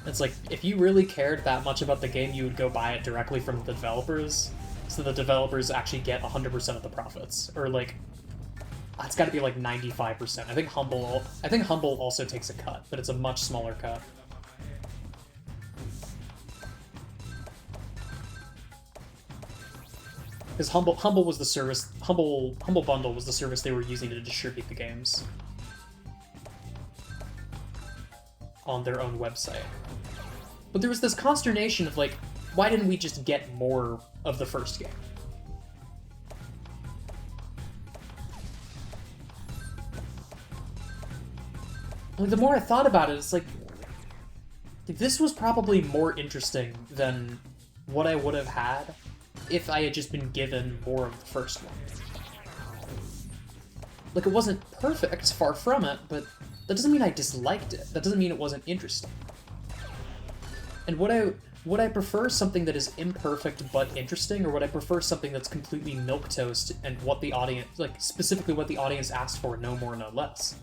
It's like, if you really cared that much about the game, you would go buy it directly from the developers, so the developers actually get 100% of the profits. Or like, it's gotta be like 95%. I think Humble also takes a cut, but it's a much smaller cut. Because Humble was the service, Humble Bundle was the service they were using to distribute the games on their own website. But there was this consternation of like, why didn't we just get more of the first game? Like, the more I thought about it, it's like, this was probably more interesting than what I would have had if I had just been given more of the first one. Like, it wasn't perfect, far from it, but that doesn't mean I disliked it. That doesn't mean it wasn't interesting. And would I prefer something that is imperfect but interesting, or would I prefer something that's completely milquetoast and what the audience, like, specifically what the audience asked for, no more, no less?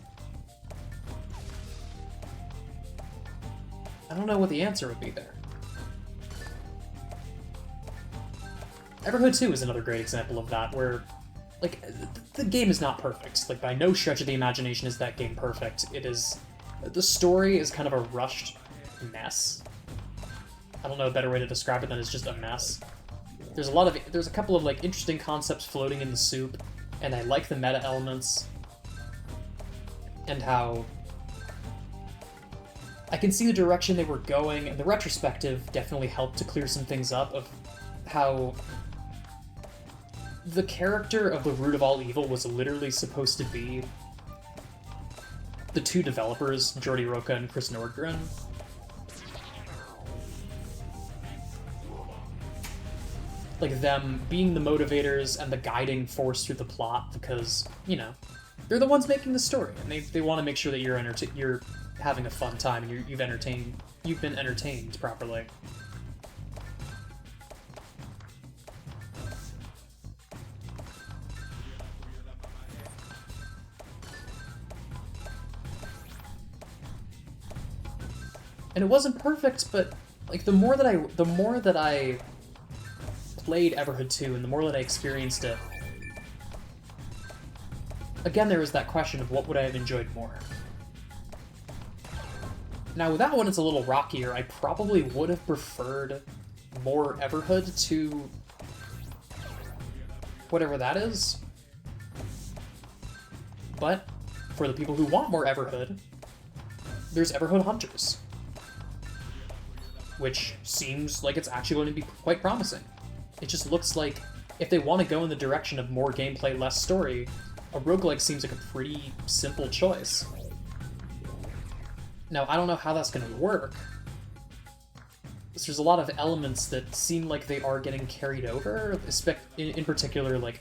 I don't know what the answer would be there. Everhood 2 is another great example of that, where, like, the game is not perfect. Like, by no stretch of the imagination is that game perfect. It is... The story is kind of a rushed mess. I don't know a better way to describe it than it's just a mess. There's a couple of, like, interesting concepts floating in the soup, and I like the meta elements, and how... I can see the direction they were going, and the retrospective definitely helped to clear some things up of how the character of the root of all evil was literally supposed to be the two developers, Jordi Roca and Chris Nordgren. Like, them being the motivators and the guiding force through the plot, because, you know, they're the ones making the story, and they want to make sure that you're having a fun time and you've been entertained properly. And it wasn't perfect, but like the more that I played Everhood 2 and the more that I experienced it, again, there was that question of what would I have enjoyed more. Now, with that one, it's a little rockier. I probably would have preferred more Everhood to whatever that is. But for the people who want more Everhood, there's Everhood Hunters, which seems like it's actually going to be quite promising. It just looks like if they want to go in the direction of more gameplay, less story, a roguelike seems like a pretty simple choice. Now, I don't know how that's going to work. There's a lot of elements that seem like they are getting carried over, in particular, like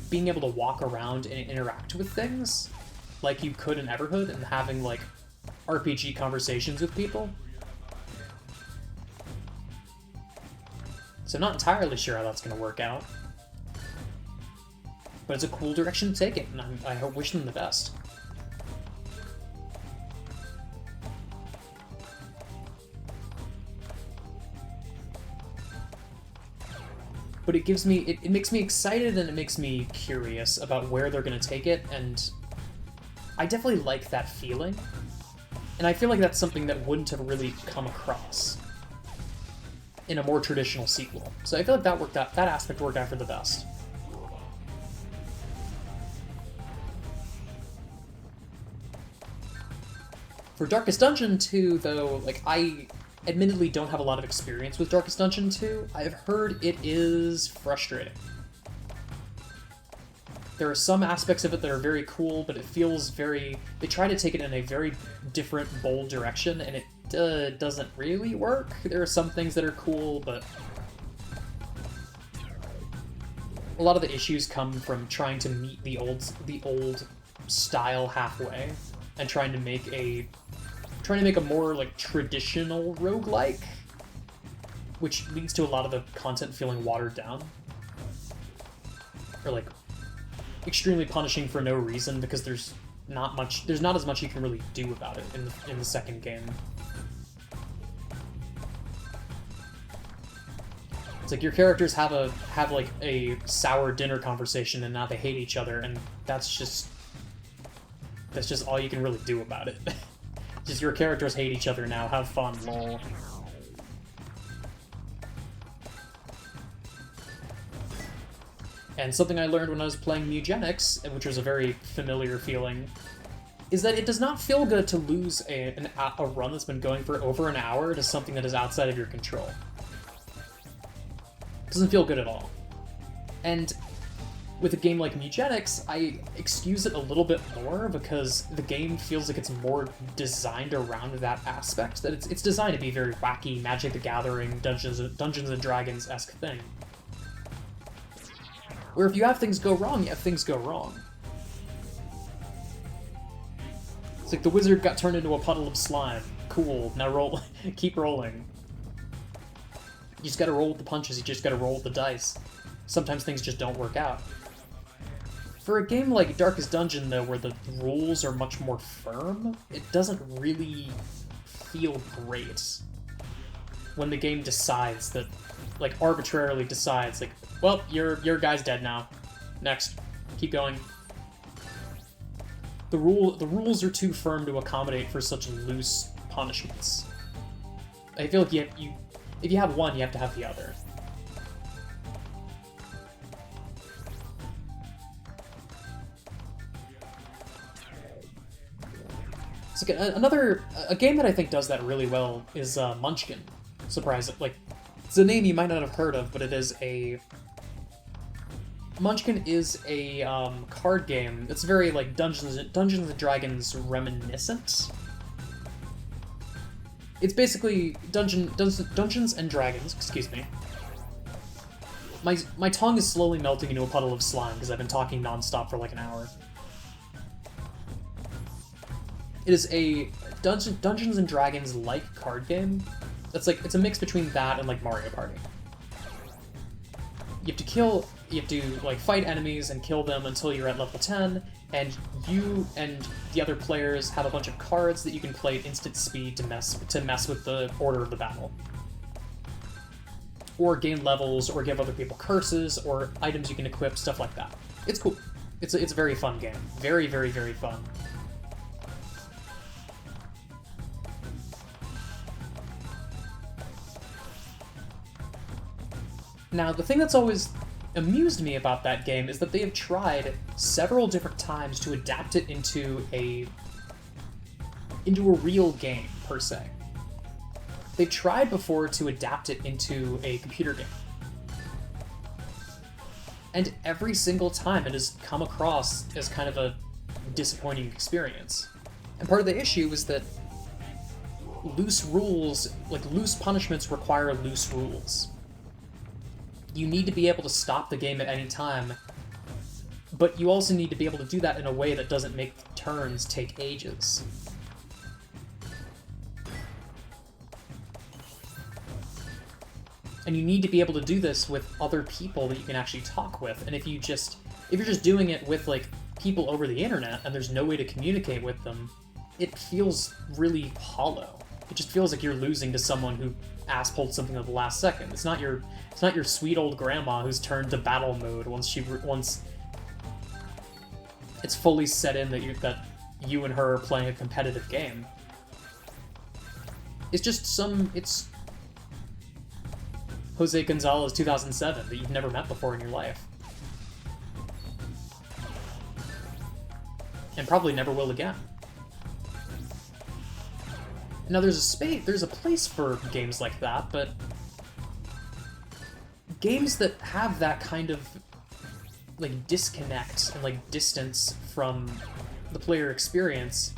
being able to walk around and interact with things like you could in Everhood and having, like, RPG conversations with people. So I'm not entirely sure how that's going to work out. But it's a cool direction to take it, and I wish them the best. But it makes me excited and it makes me curious about where they're going to take it, and I definitely like that feeling. And I feel like that's something that wouldn't have really come across in a more traditional sequel. So I feel like that aspect worked out for the best. For Darkest Dungeon 2, though, like, I admittedly don't have a lot of experience with Darkest Dungeon 2. I've heard it is frustrating. There are some aspects of it that are very cool, but it feels very... They try to take it in a very different, bold direction, and it doesn't really work. There are some things that are cool, but... A lot of the issues come from trying to meet the old style halfway, and trying to make a more, like, traditional roguelike, which leads to a lot of the content feeling watered down. Or, like, extremely punishing for no reason, because there's not as much you can really do about it in the second game. It's like your characters have like a sour dinner conversation and now they hate each other, and that's just all you can really do about it. Just your characters hate each other now, have fun, lol. And something I learned when I was playing Mugenics, which was a very familiar feeling, is that it does not feel good to lose a run that's been going for over an hour to something that is outside of your control. It doesn't feel good at all. And with a game like Mugenics, I excuse it a little bit more because the game feels like it's more designed around that aspect, that it's designed to be very wacky, Magic the Gathering, Dungeons and Dragons-esque thing. Where if you have things go wrong, you have things go wrong. It's like the wizard got turned into a puddle of slime. Cool, now roll, keep rolling. You just gotta roll with the punches, you just gotta roll with the dice. Sometimes things just don't work out. For a game like Darkest Dungeon, though, where the rules are much more firm, it doesn't really feel great when the game decides that, like, arbitrarily decides, like, well, your guy's dead now. Next. Keep going. The rules are too firm to accommodate for such loose punishments. I feel like if you have one, you have to have the other. So a game that I think does that really well is Munchkin. Surprising, like, it's a name you might not have heard of, but it is a... Munchkin is a card game that's very, like, Dungeons and Dragons reminiscent. It's basically Dungeons and Dragons, excuse me. My tongue is slowly melting into a puddle of slime because I've been talking non-stop for like an hour. It is a Dungeons and Dragons-like card game. It's a mix between that and, like, Mario Party. You have to like fight enemies and kill them until you're at level 10, and you and the other players have a bunch of cards that you can play at instant speed to mess with the order of the battle. or gain levels, or give other people curses, or items you can equip, stuff like that. It's cool. It's a very fun game. Very, very, very fun. Now, the thing that's always amused me about that game is that they have tried several different times to adapt it into a real game, per se. They've tried before to adapt it into a computer game. And every single time it has come across as kind of a disappointing experience. And part of the issue is that loose rules, like loose punishments, require loose rules. You need to be able to stop the game at any time, but you also need to be able to do that in a way that doesn't make turns take ages. And you need to be able to do this with other people that you can actually talk with. And if you're just doing it with like people over the internet and there's no way to communicate with them, it feels really hollow. It just feels like you're losing to someone who ass-pulled something at the last second. It's not your sweet old grandma who's turned to battle mode once it's fully set in that you and her are playing a competitive game. It's Jose Gonzalez 2007 that you've never met before in your life. And probably never will again. Now there's a place for games like that, but games that have that kind of like disconnect and like distance from the player experience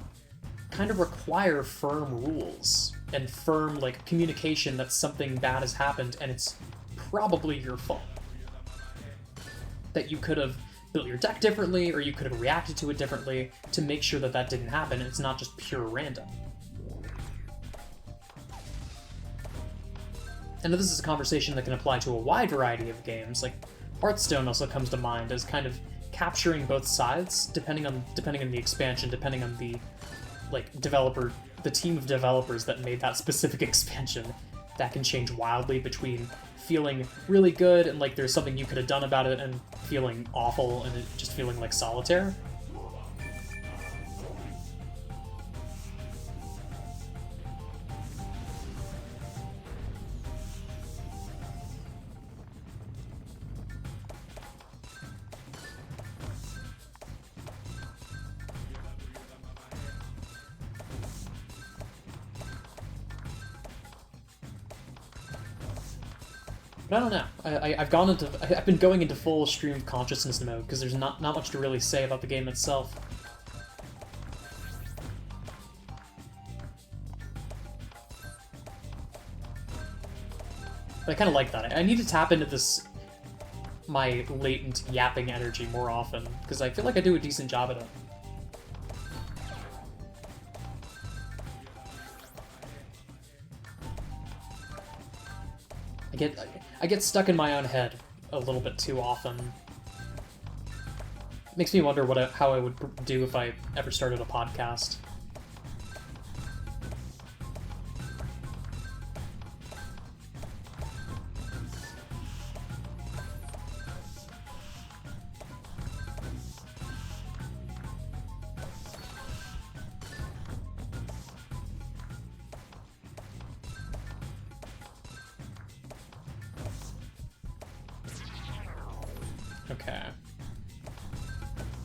kind of require firm rules and firm like communication that something bad has happened and it's probably your fault. That you could have built your deck differently or you could have reacted to it differently to make sure that that didn't happen and it's not just pure random. And this is a conversation that can apply to a wide variety of games. Like Hearthstone also comes to mind as kind of capturing both sides, depending on the expansion, depending on the the team of developers that made that specific expansion. That can change wildly between feeling really good and like there's something you could have done about it and feeling awful and it just feeling like solitaire. But I don't know. I've been going into full stream of consciousness mode because there's not much to really say about the game itself. But I kind of like that. I need to tap into my latent yapping energy more often because I feel like I do a decent job at it. I get stuck in my own head a little bit too often. Makes me wonder how I would do if I ever started a podcast. Okay.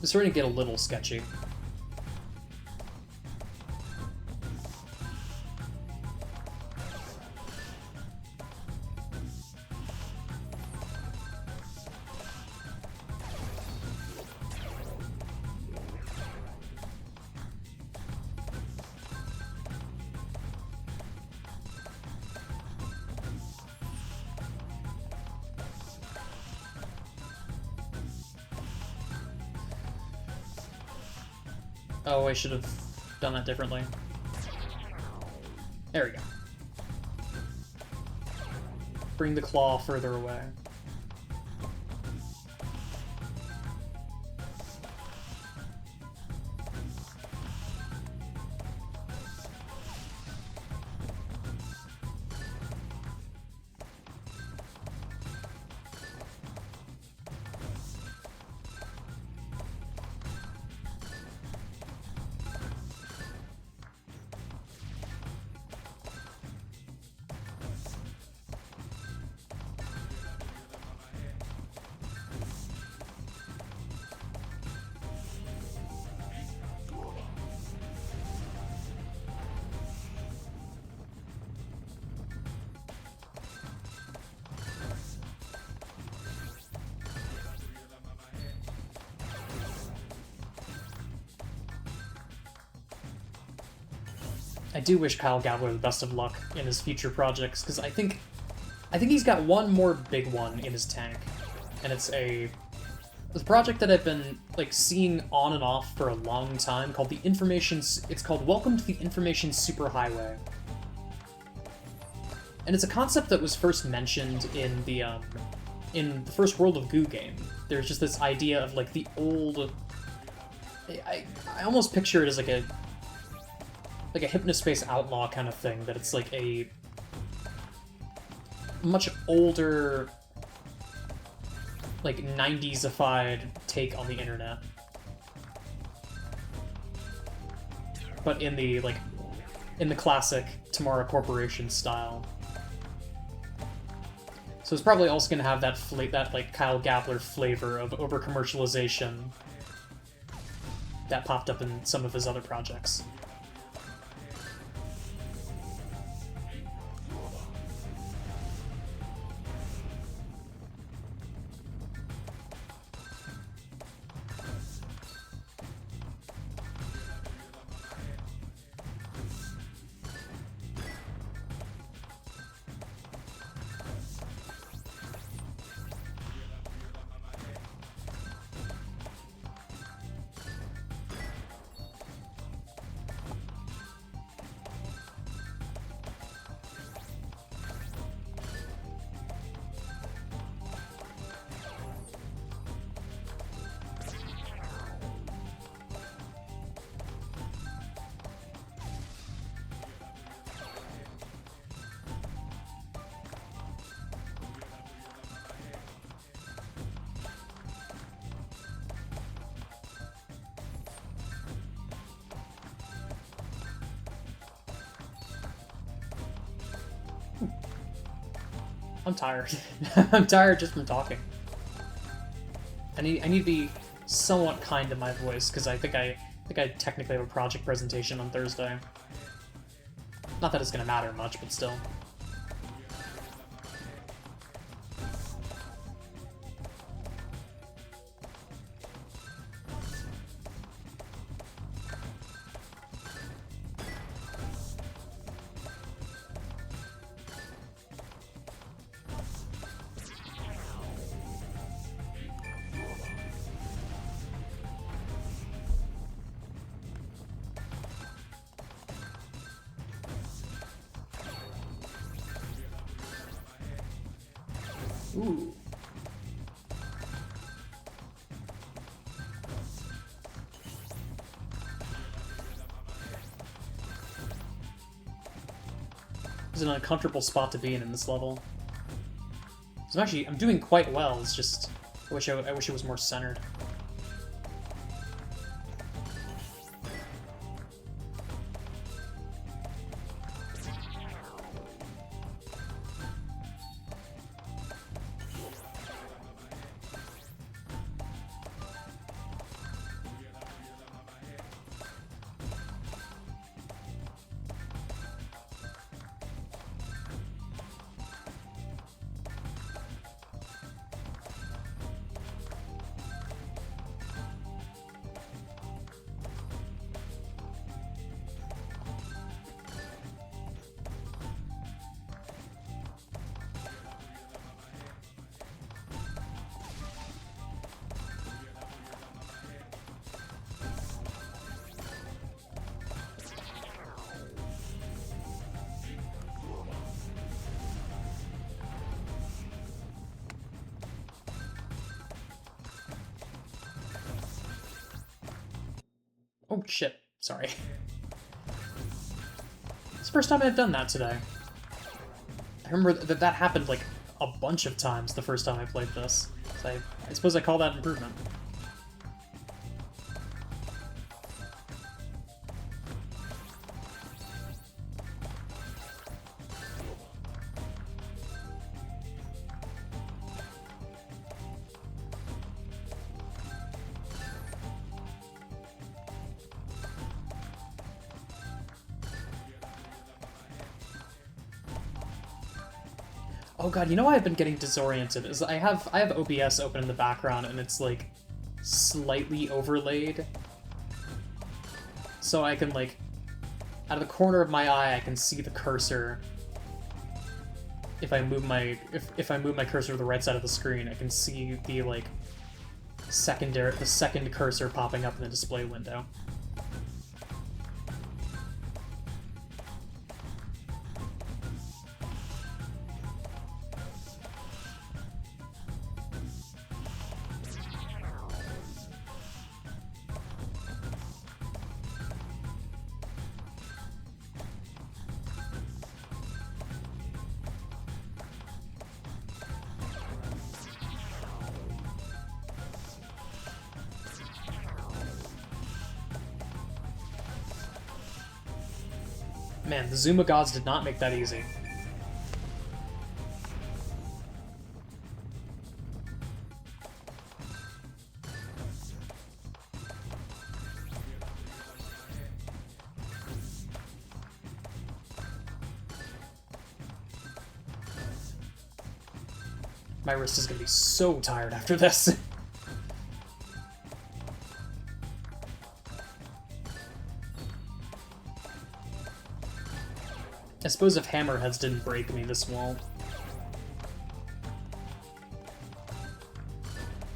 It's starting to get a little sketchy. Oh, I should have done that differently. There we go. Bring the claw further away. I do wish Kyle Gabler the best of luck in his future projects, because I think he's got one more big one in his tank, and it's a project that I've been like seeing on and off for a long time called it's called Welcome to the Information Superhighway. And it's a concept that was first mentioned in the first World of Goo game. There's just this idea of like the old... I almost picture it as like a Hypnospace Outlaw kind of thing, that it's like a much older, like 90s-ified take on the internet. But in the classic Tamara Corporation style. So it's probably also gonna have that like Kyle Gabler flavor of over-commercialization that popped up in some of his other projects. I'm tired. I'm tired just from talking. I need to be somewhat kind to my voice, because I think I technically have a project presentation on Thursday. Not that it's gonna matter much, but still. Ooh. This is an uncomfortable spot to be in this level. I'm doing quite well, it's just... I wish it was more centered. Oh shit, sorry. It's the first time I've done that today. I remember that happened like a bunch of times the first time I played this. So I suppose I call that improvement. Oh god, you know why I've been getting disoriented? Is I have OBS open in the background and it's like slightly overlaid. So I can Out of the corner of my eye, I can see the cursor. If I move my cursor to the right side of the screen, I can see the like the second cursor popping up in the display window. Man, the Zuma gods did not make that easy. My wrist is gonna be so tired after this. I suppose if hammerheads didn't break me, this won't.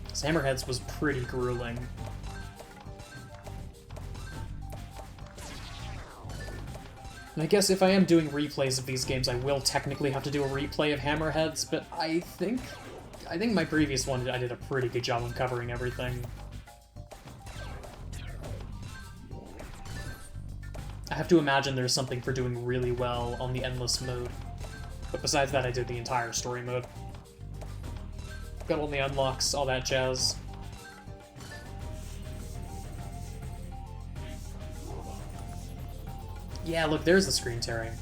Because hammerheads was pretty grueling. And I guess if I am doing replays of these games, I will technically have to do a replay of hammerheads, but I think my previous one, I did a pretty good job of covering everything. I have to imagine there's something for doing really well on the endless mode. But besides that, I did the entire story mode. Got all the unlocks, all that jazz. Yeah, look, there's the screen tearing.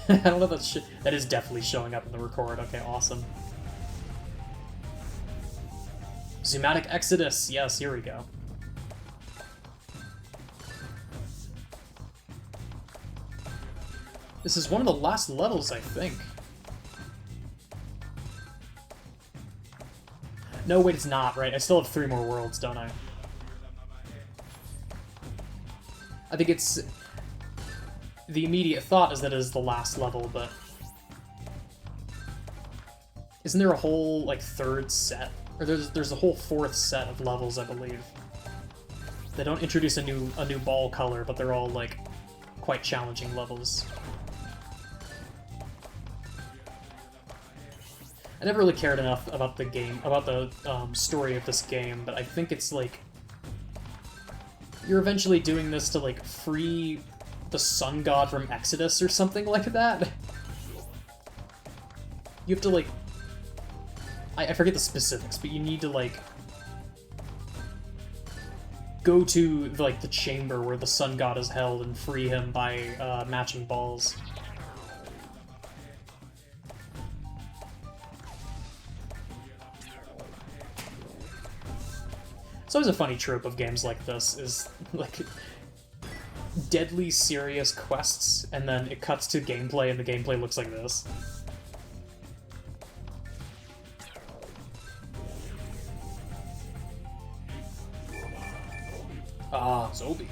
I don't know if that is definitely showing up in the record. Okay, awesome. Zumatic Exodus. Yes, here we go. This is one of the last levels, I think. No, wait, it's not, right? I still have 3 more worlds, don't I? I think it's... The immediate thought is that it is the last level, but... Isn't there a whole, like, 3rd set? Or there's a whole 4th set of levels, I believe. They don't introduce a new ball color, but they're all, like, quite challenging levels. I never really cared enough about the game, about the story of this game, but I think it's like... You're eventually doing this to, like, free the sun god from Exodus or something like that? You have to, like... I forget the specifics, but you need to, like... Go to, like, the chamber where the sun god is held and free him by matching balls. It's always a funny trope of games like this, is, like, deadly serious quests, and then it cuts to gameplay, and the gameplay looks like this. Ah, Zobi.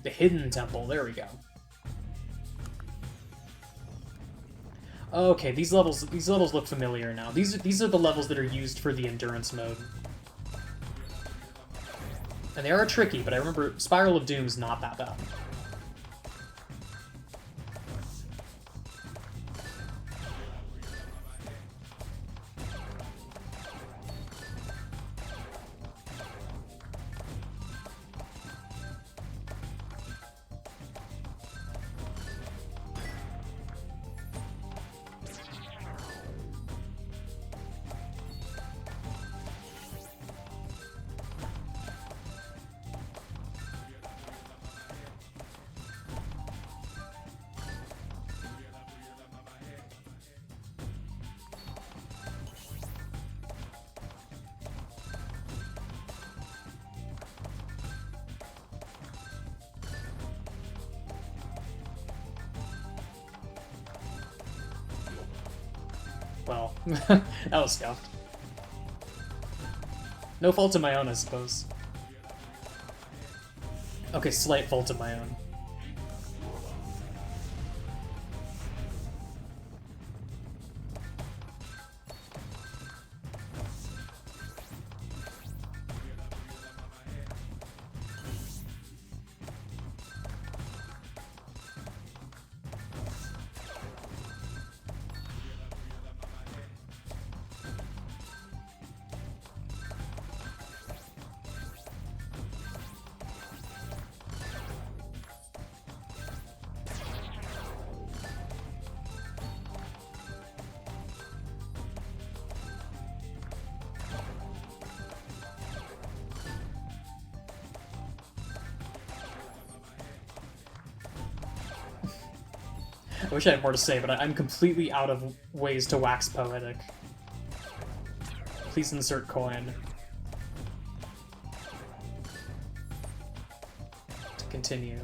The Hidden Temple, there we go. Okay, these levels look familiar now. These are the levels that are used for the endurance mode. And they are tricky, but I remember Spiral of Doom's not that bad. Well, that was scuffed. No fault of my own, I suppose. Okay, slight fault of my own. I wish I had more to say, but I'm completely out of ways to wax poetic. Please insert coin. To continue.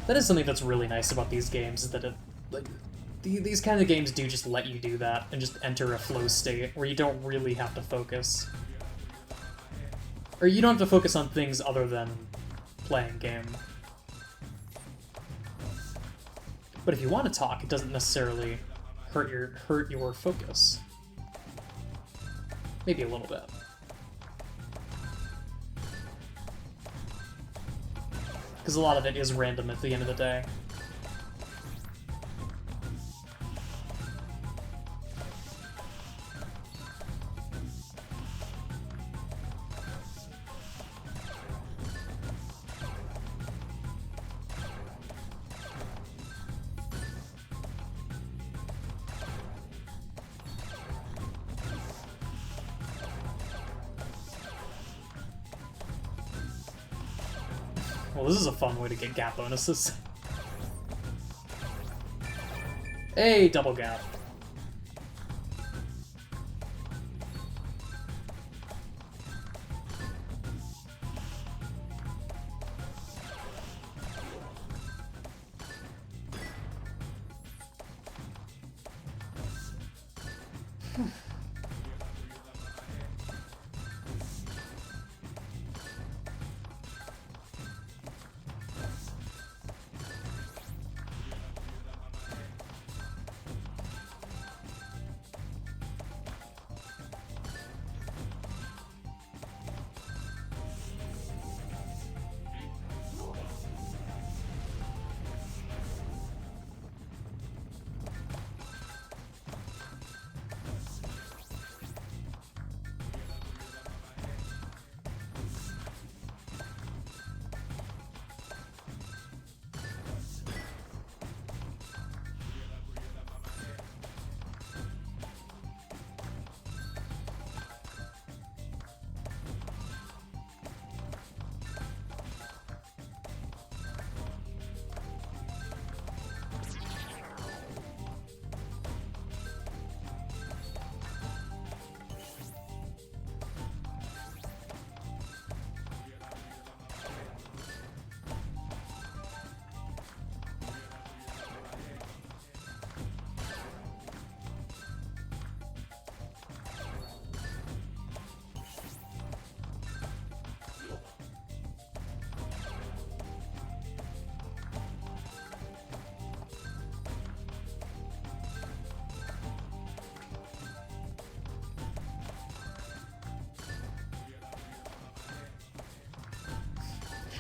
That is something that's really nice about these games, is that these kind of games do just let you do that, and just enter a flow state where you don't really have to focus. Or you don't have to focus on things other than playing game. But if you want to talk, it doesn't necessarily hurt your focus. Maybe a little bit. Because a lot of it is random at the end of the day. Well, this is a fun way to get gap bonuses. Hey, double gap.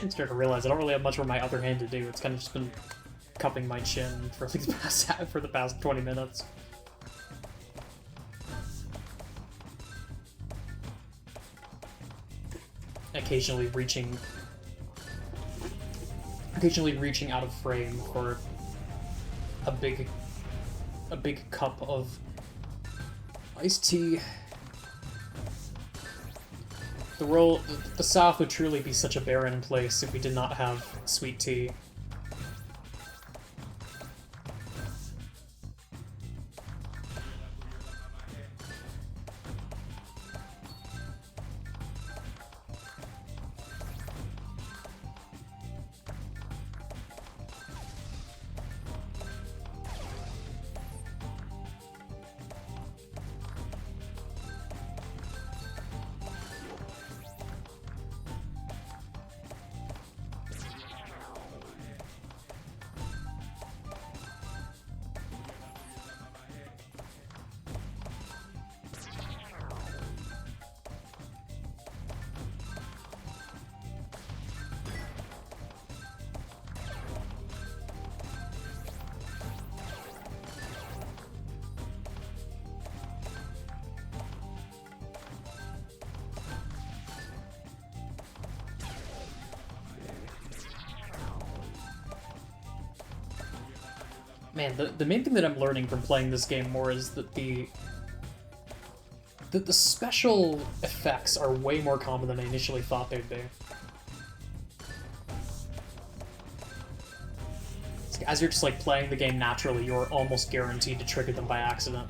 I'm starting to realize I don't really have much for my other hand to do. It's kind of just been cupping my chin for the past 20 minutes. Occasionally reaching out of frame for a big cup of iced tea. The South would truly be such a barren place if we did not have sweet tea. Man, the main thing that I'm learning from playing this game more is that the special effects are way more common than I initially thought they'd be. As you're just like playing the game naturally, you're almost guaranteed to trigger them by accident.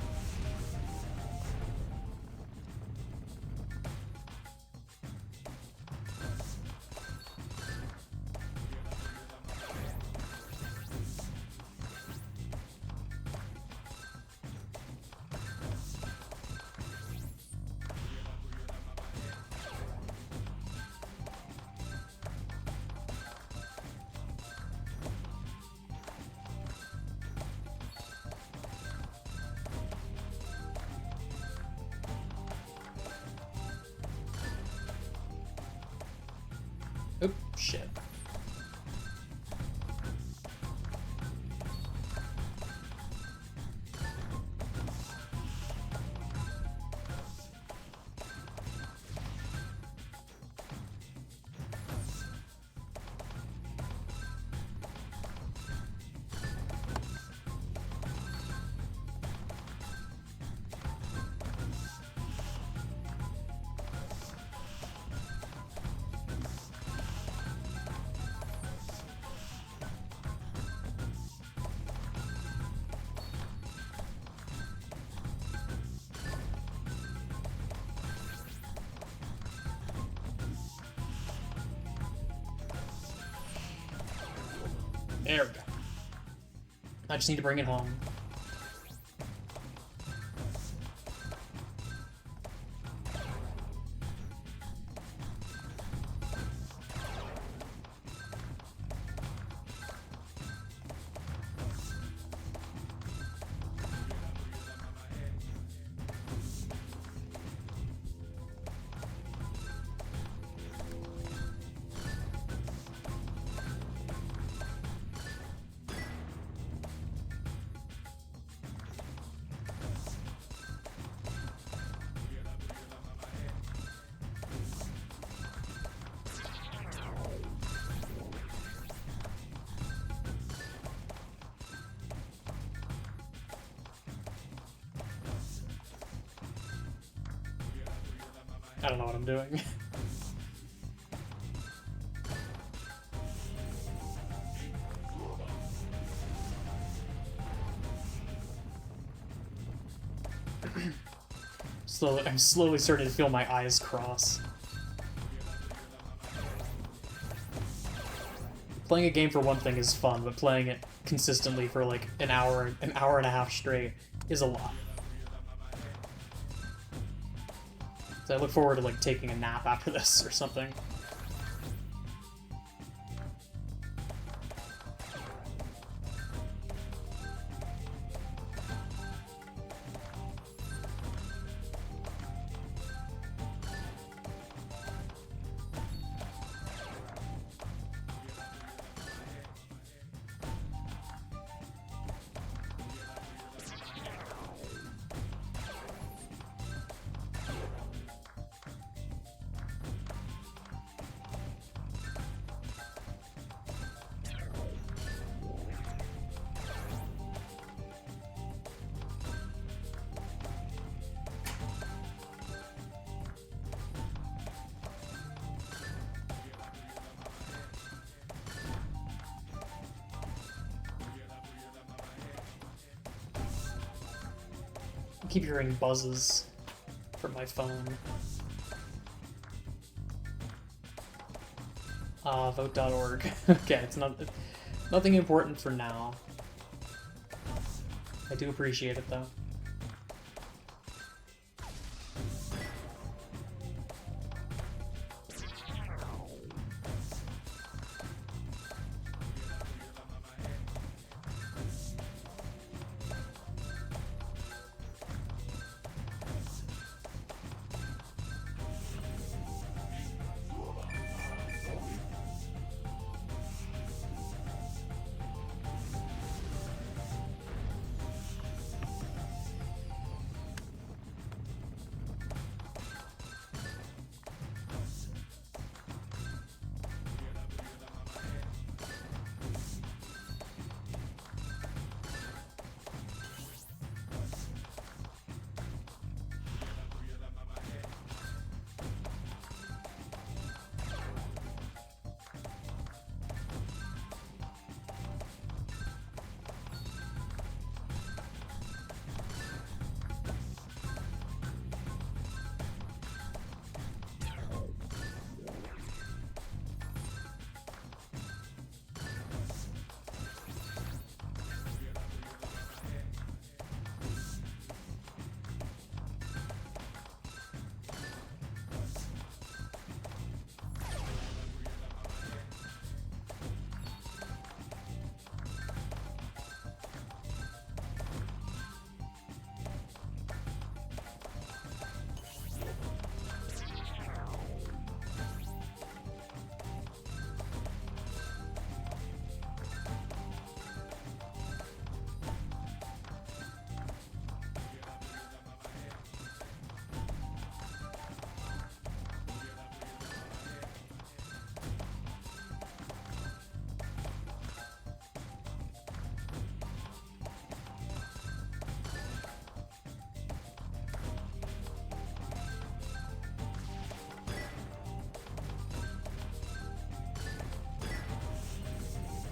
Oop, shit. There we go. I just need to bring it home. I don't know what I'm doing. I'm slowly starting to feel my eyes cross. Playing a game for one thing is fun, but playing it consistently for like an hour and a half straight is a lot. So I look forward to like taking a nap after this or something. I keep hearing buzzes from my phone. Vote.org. Okay, it's nothing important for now. I do appreciate it though.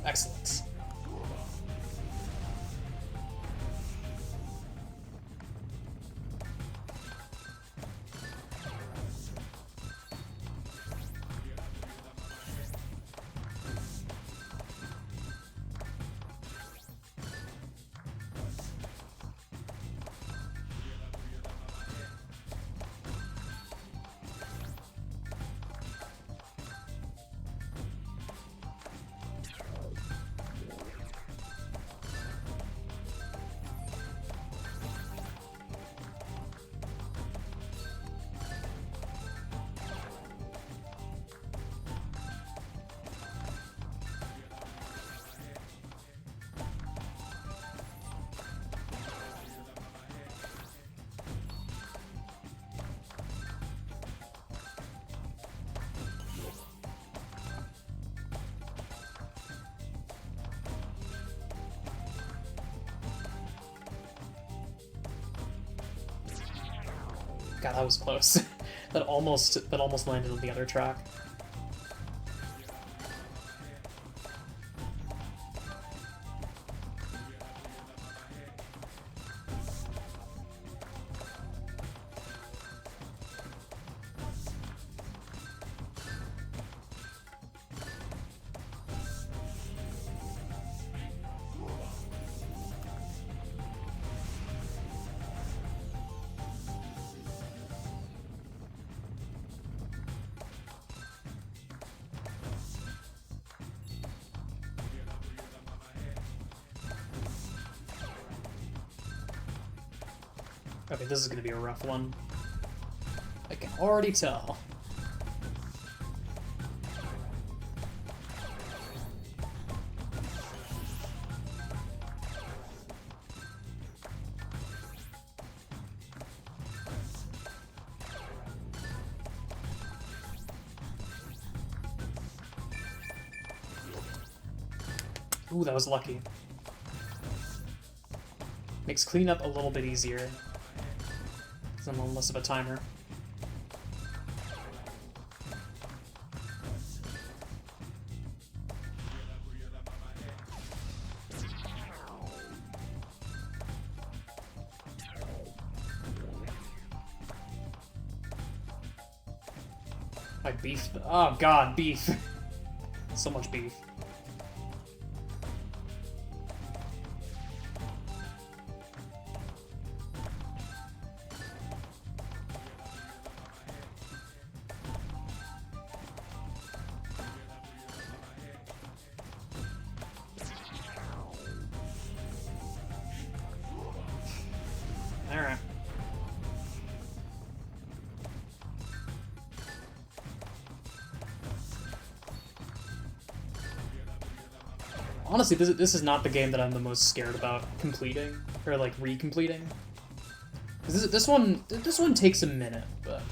Excellent. God, that was close. that almost landed on the other track. Okay, this is gonna be a rough one. I can already tell. Ooh, that was lucky. Makes cleanup a little bit easier. I'm on less of a timer. My beef. Oh god, beef. So much beef. Alright. Honestly, this is not the game that I'm the most scared about completing, or like recompleting. This one takes a minute, but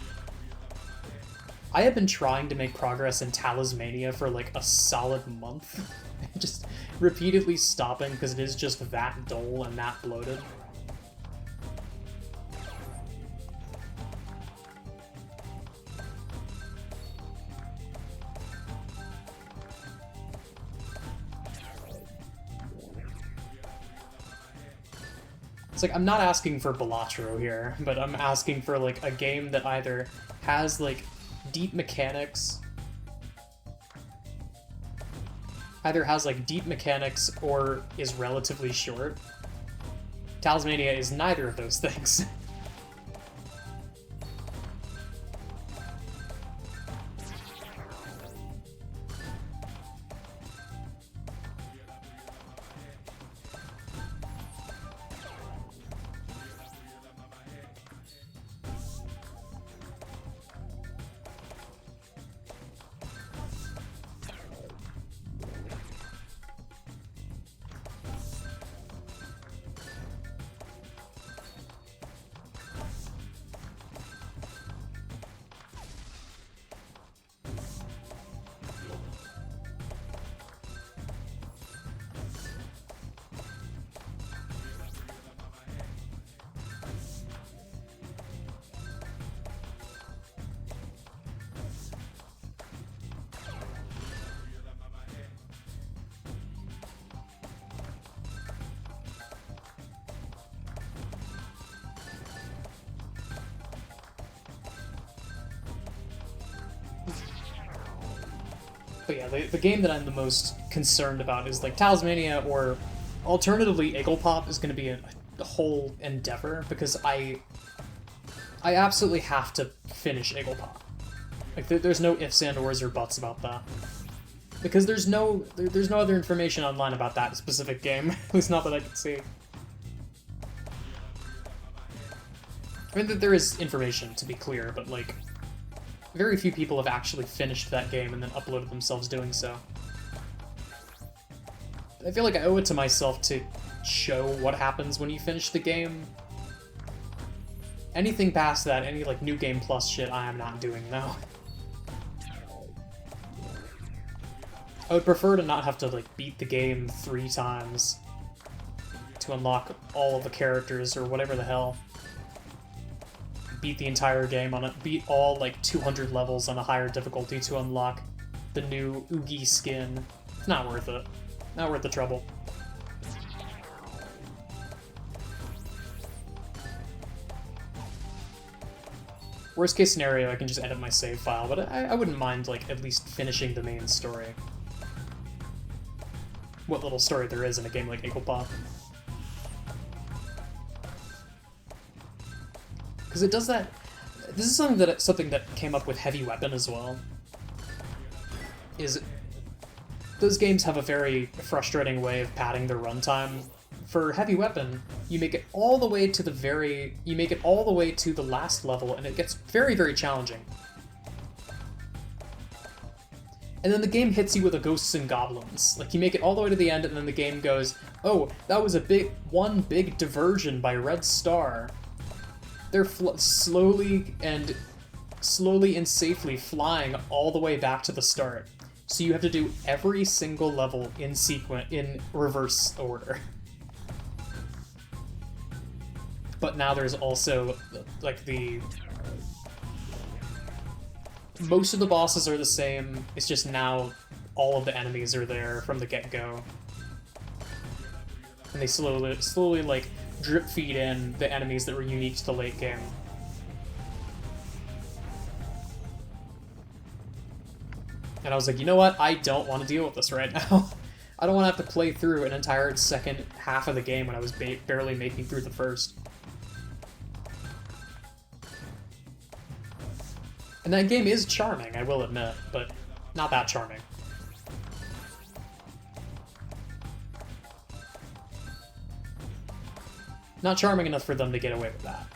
I have been trying to make progress in Talismania for like a solid month, just repeatedly stopping because it is just that dull and that bloated. It's like, I'm not asking for Balatro here, but I'm asking for, like, a game that either has, like, deep mechanics... or is relatively short. Talismania is neither of those things. But yeah, the game that I'm the most concerned about is like Talismania, or alternatively Pop is going to be a whole endeavor, because I absolutely have to finish Pop. Like there's no ifs and ors or buts about that, because there's no other information online about that specific game. At least not that I can see. I mean, there is information, to be clear, but like very few people have actually finished that game and then uploaded themselves doing so. I feel like I owe it to myself to show what happens when you finish the game. Anything past that, any like New Game Plus shit, I am not doing now. I would prefer to not have to like beat the game 3 times to unlock all of the characters or whatever the hell. Beat the entire game on it, beat all like 200 levels on a higher difficulty to unlock the new Oogie skin. It's not worth it. Not worth the trouble. Worst case scenario, I can just edit my save file, but I wouldn't mind like at least finishing the main story. What little story there is in a game like Pop. Because it does that. This is something that came up with Heavy Weapon as well. Is those games have a very frustrating way of padding their runtime. For Heavy Weapon, you make it all the way to the last level, and it gets very, very challenging. And then the game hits you with a Ghosts and Goblins. Like, you make it all the way to the end, and then the game goes, oh, that was one big diversion by Red Star. They're slowly and safely flying all the way back to the start. So you have to do every single level in reverse order. But now there's also, like, most of the bosses are the same, it's just now all of the enemies are there from the get-go. And they slowly, like, drip feed in the enemies that were unique to the late game. And I was like, you know what? I don't want to deal with this right now. I don't want to have to play through an entire second half of the game when I was barely making through the first. And that game is charming, I will admit, but not that charming. Not charming enough for them to get away with that.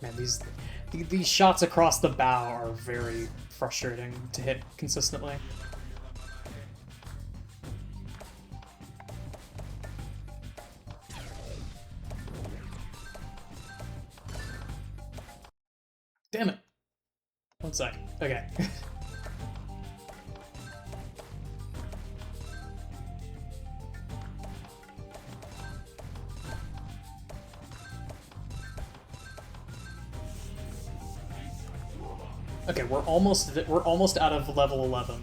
Man, these shots across the bow are very frustrating to hit consistently. Damn it. One sec. Okay. Okay, we're almost out of level 11.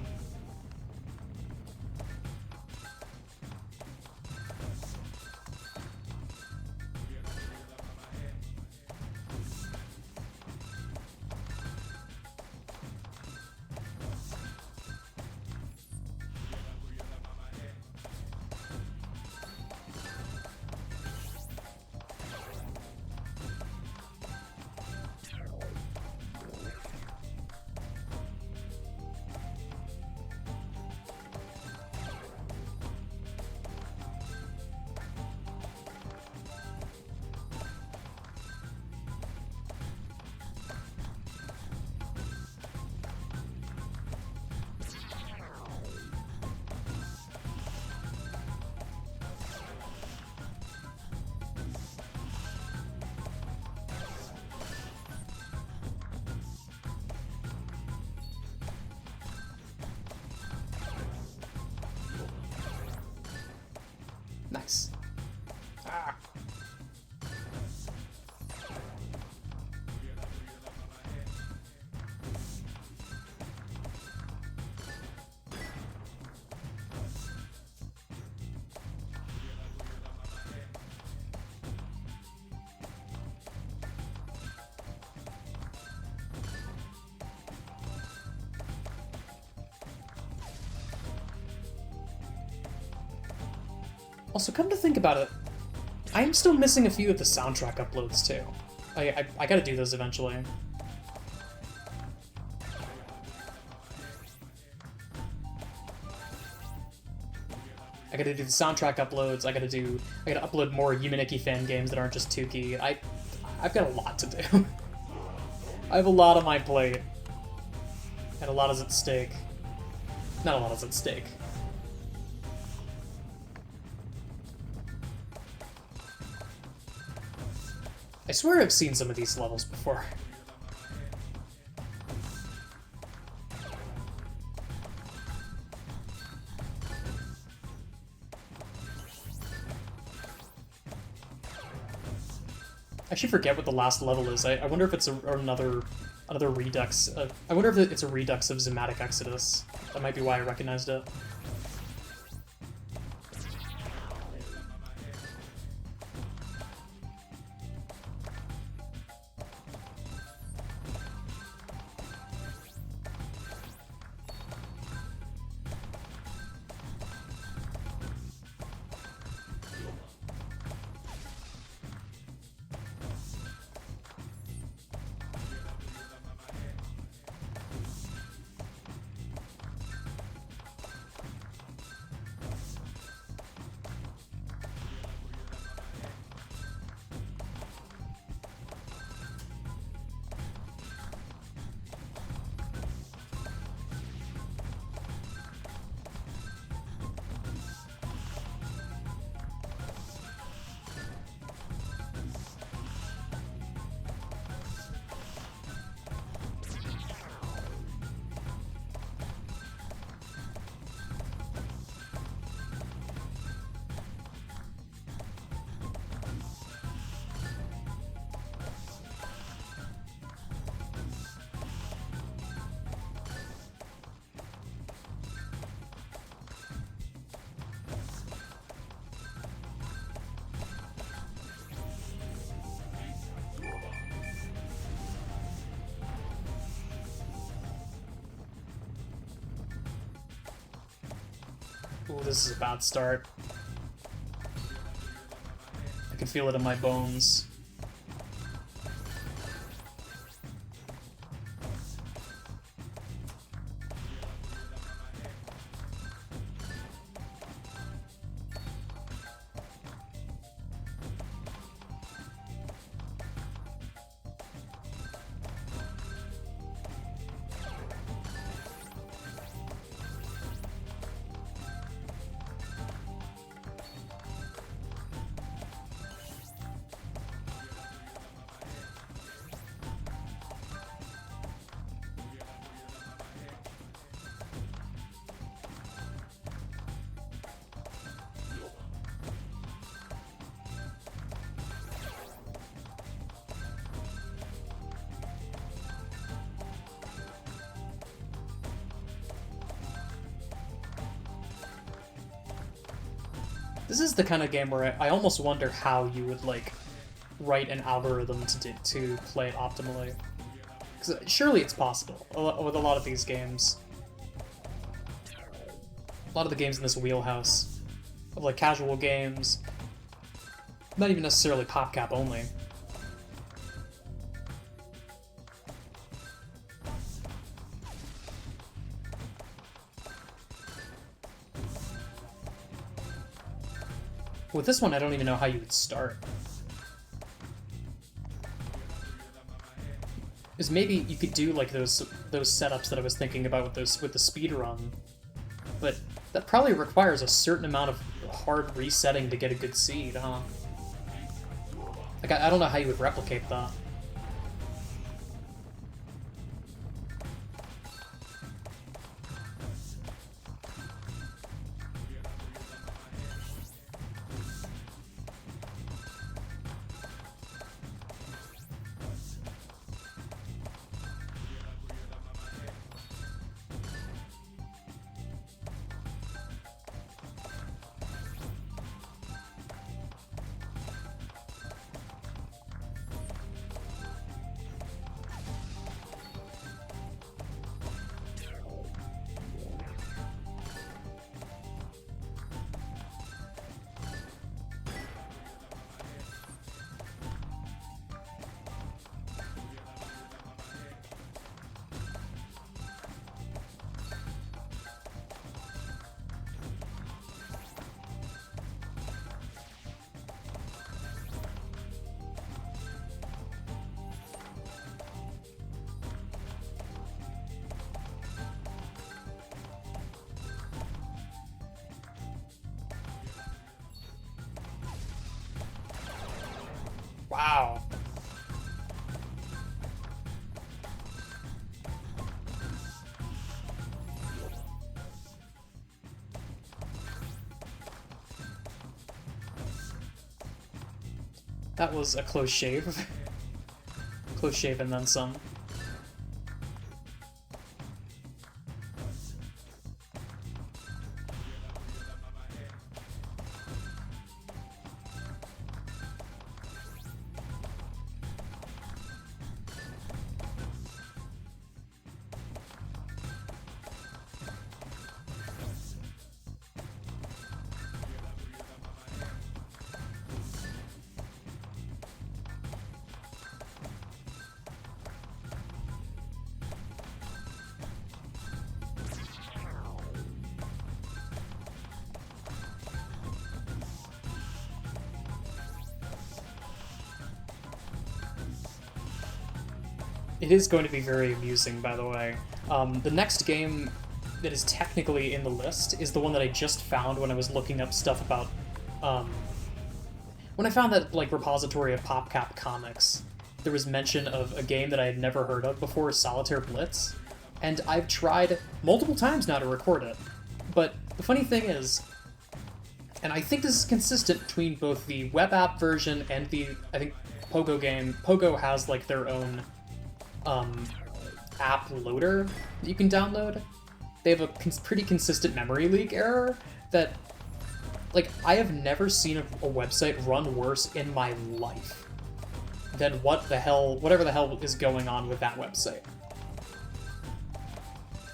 Thanks. Ah. Also, come to think about it, I am still missing a few of the soundtrack uploads, too. I gotta do those eventually. I gotta do the soundtrack uploads, I gotta upload more Yumaniki fan games that aren't just 2K. I've got a lot to do. I have a lot on my plate. And a lot is at stake. Not a lot is at stake. I swear I've seen some of these levels before. I actually forget what the last level is. I wonder if it's another redux. I wonder if it's a redux of Zumatic Exodus. That might be why I recognized it. Ooh, this is a bad start. I can feel it in my bones. This is the kind of game where I almost wonder how you would, like, write an algorithm to play it optimally. Because surely it's possible with a lot of these games. A lot of the games in this wheelhouse of, like, casual games. Not even necessarily PopCap only. With this one, I don't even know how you would start. Because maybe you could do like those setups that I was thinking about with the speed run, but that probably requires a certain amount of hard resetting to get a good seed, huh? Like I don't know how you would replicate that. That was a close shave. Close shave and then some. It is going to be very amusing, by the way. The next game that is technically in the list is the one that I just found when I was looking up stuff about... when I found that like repository of PopCap comics, there was mention of a game that I had never heard of before, Solitaire Blitz, and I've tried multiple times now to record it. But the funny thing is, and I think this is consistent between both the web app version and the, I think, Pogo game. Pogo has like their own app loader that you can download. They have a pretty consistent memory leak error that, like, I have never seen a website run worse in my life than whatever the hell is going on with that website.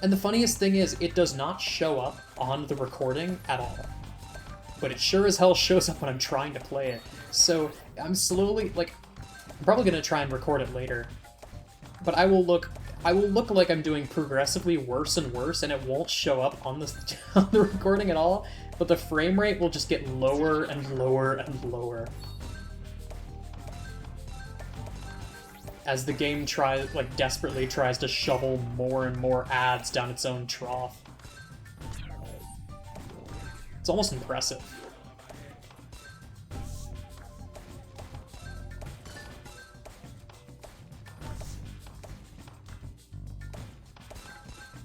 And the funniest thing is, it does not show up on the recording at all. But it sure as hell shows up when I'm trying to play it. So I'm slowly, like, I'm probably gonna try and record it later. But I will look like I'm doing progressively worse and worse, and it won't show up on the on the recording at all. But the frame rate will just get lower and lower and lower as the game desperately tries to shovel more and more ads down its own trough. It's almost impressive.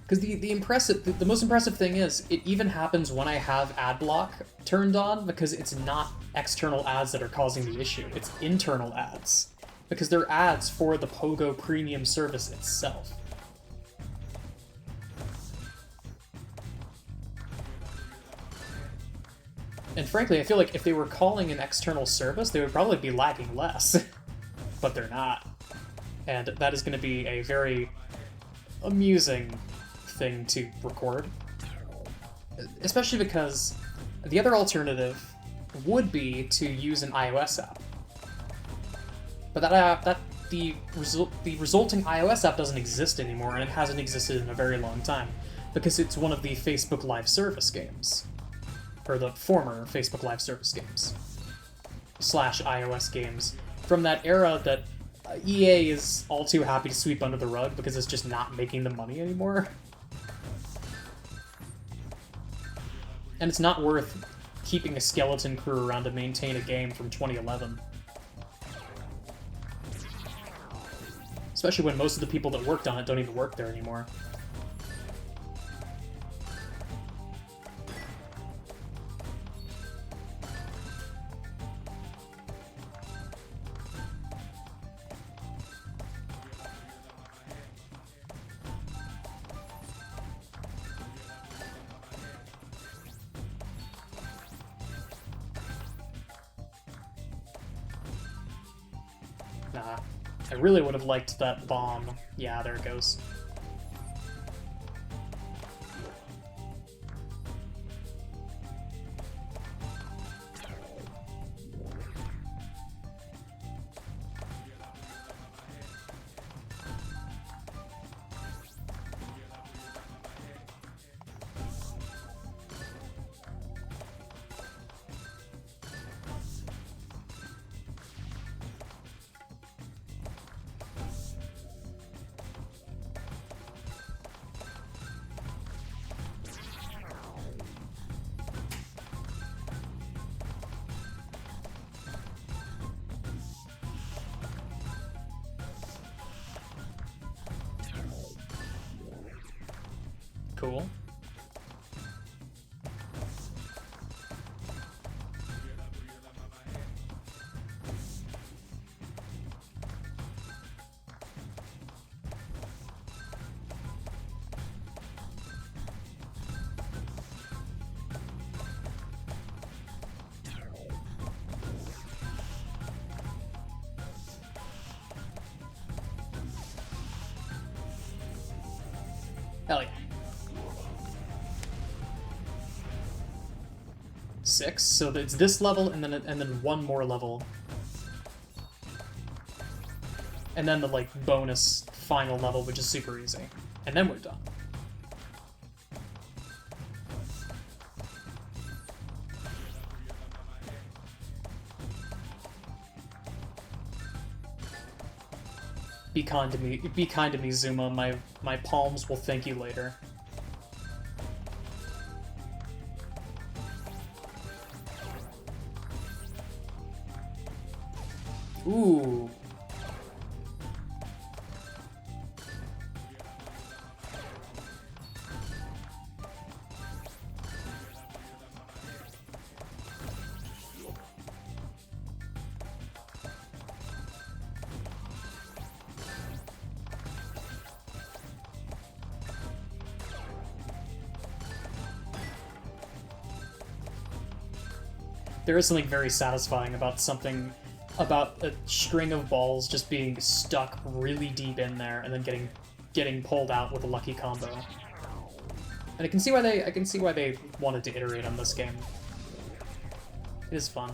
Because the most impressive thing is, it even happens when I have ad block turned on, because it's not external ads that are causing the issue, it's internal ads. Because they're ads for the Pogo Premium service itself. And frankly, I feel like if they were calling an external service, they would probably be lagging less. But they're not. And that is going to be a very amusing thing to record. Especially because the other alternative would be to use an iOS app. But the resulting iOS app doesn't exist anymore, and it hasn't existed in a very long time, because it's one of the Facebook Live Service games. Or the former Facebook Live Service games. / iOS games. From that era that EA is all too happy to sweep under the rug because it's just not making the money anymore. And it's not worth keeping a skeleton crew around to maintain a game from 2011. Especially when most of the people that worked on it don't even work there anymore. Nah. I really would have liked that bomb. Yeah, there it goes. Cool. 6. So it's this level and then one more level. And then the, like, bonus final level, which is super easy. And then we're done. Be kind to me, Zuma. My palms will thank you later. Ooh. There is something very satisfying about a string of balls just being stuck really deep in there and then getting pulled out with a lucky combo. And I can see why they wanted to iterate on this game. It is fun.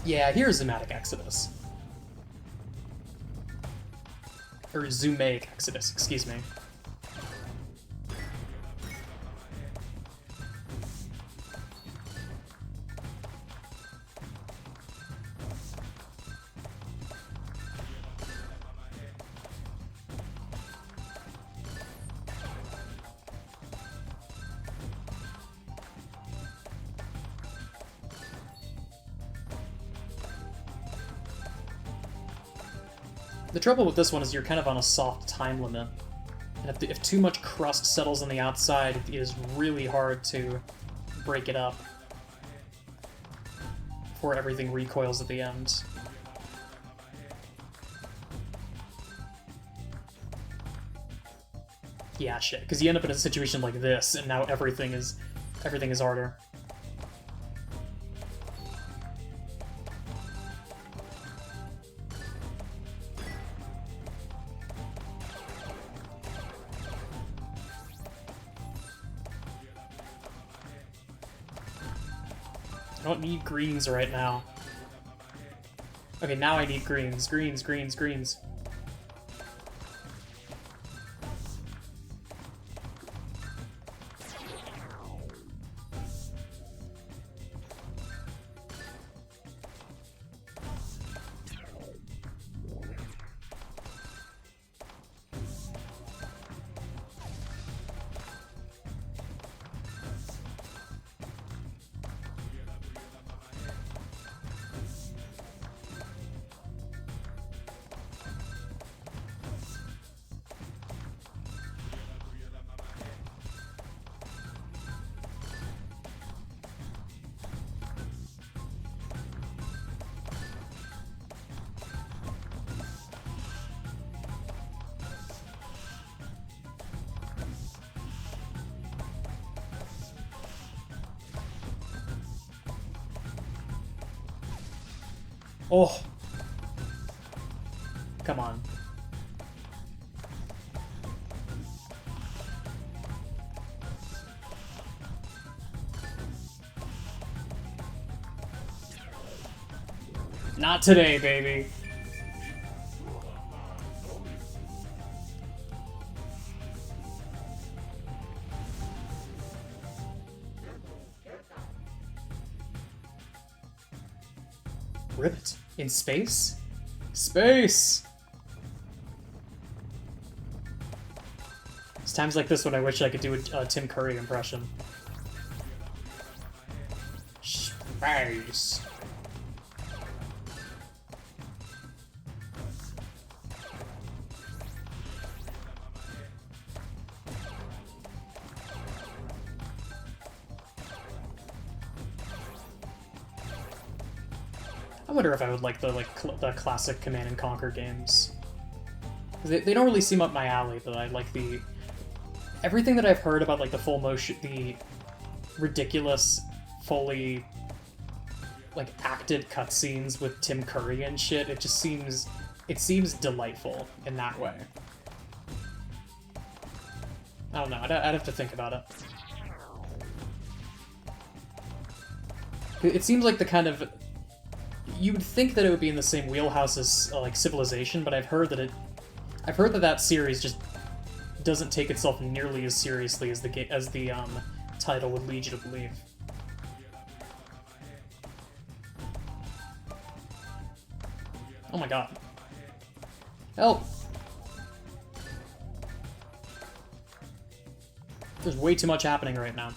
Yeah, here's Zumaic Exodus. Or Zumaic Exodus, excuse me. The trouble with this one is you're kind of on a soft time limit. And if too much crust settles on the outside, it is really hard to break it up before everything recoils at the end. Yeah, shit, because you end up in a situation like this, and now everything is harder. I don't need greens right now. Okay, now I need greens. Greens, greens, greens. Oh! Come on. Not today, baby. Ribbit. In space? Space! It's times like this when I wish I could do a Tim Curry impression. Space! I wonder if I would like the classic Command and Conquer games. They don't really seem up my alley, but I like everything that I've heard about like the full motion, the ridiculous, fully like acted cutscenes with Tim Curry and shit. It just seems it seems delightful in that way. I don't know, I'd have to think about it. It seems like the kind of... You would think that it would be in the same wheelhouse as, like, Civilization, but I've heard that that series just doesn't take itself nearly as seriously as the title would lead you to believe. Oh my god. Help! There's way too much happening right now.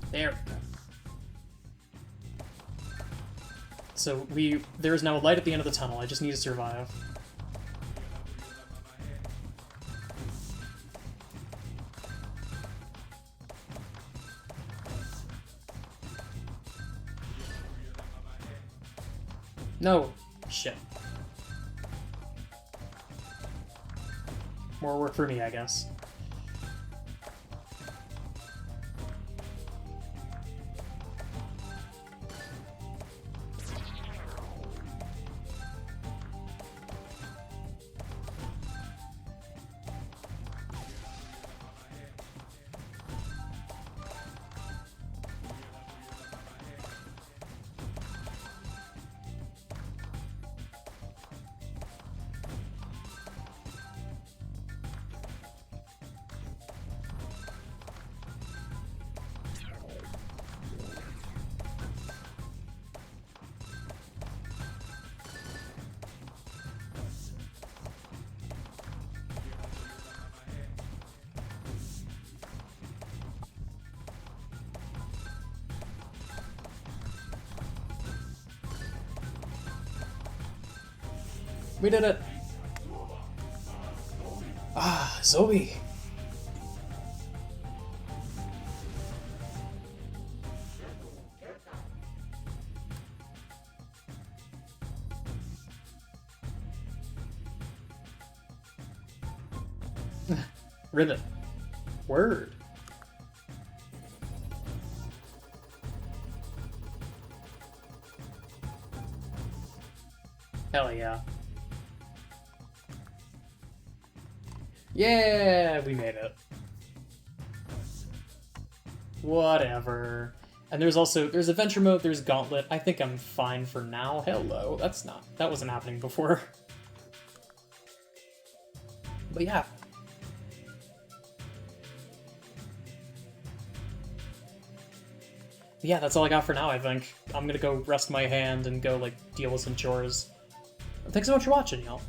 There we go. So there is now a light at the end of the tunnel. I just need to survive. No. Shit. More work for me, I guess. We did it! Ah, Zoe! Ribbit. Word. Hell yeah. Yeah, we made it. Whatever. And there's adventure mode, there's gauntlet. I think I'm fine for now. Hello. That wasn't happening before. But yeah. Yeah, that's all I got for now, I think. I'm gonna go rest my hand and go, like, deal with some chores. Thanks so much for watching, y'all.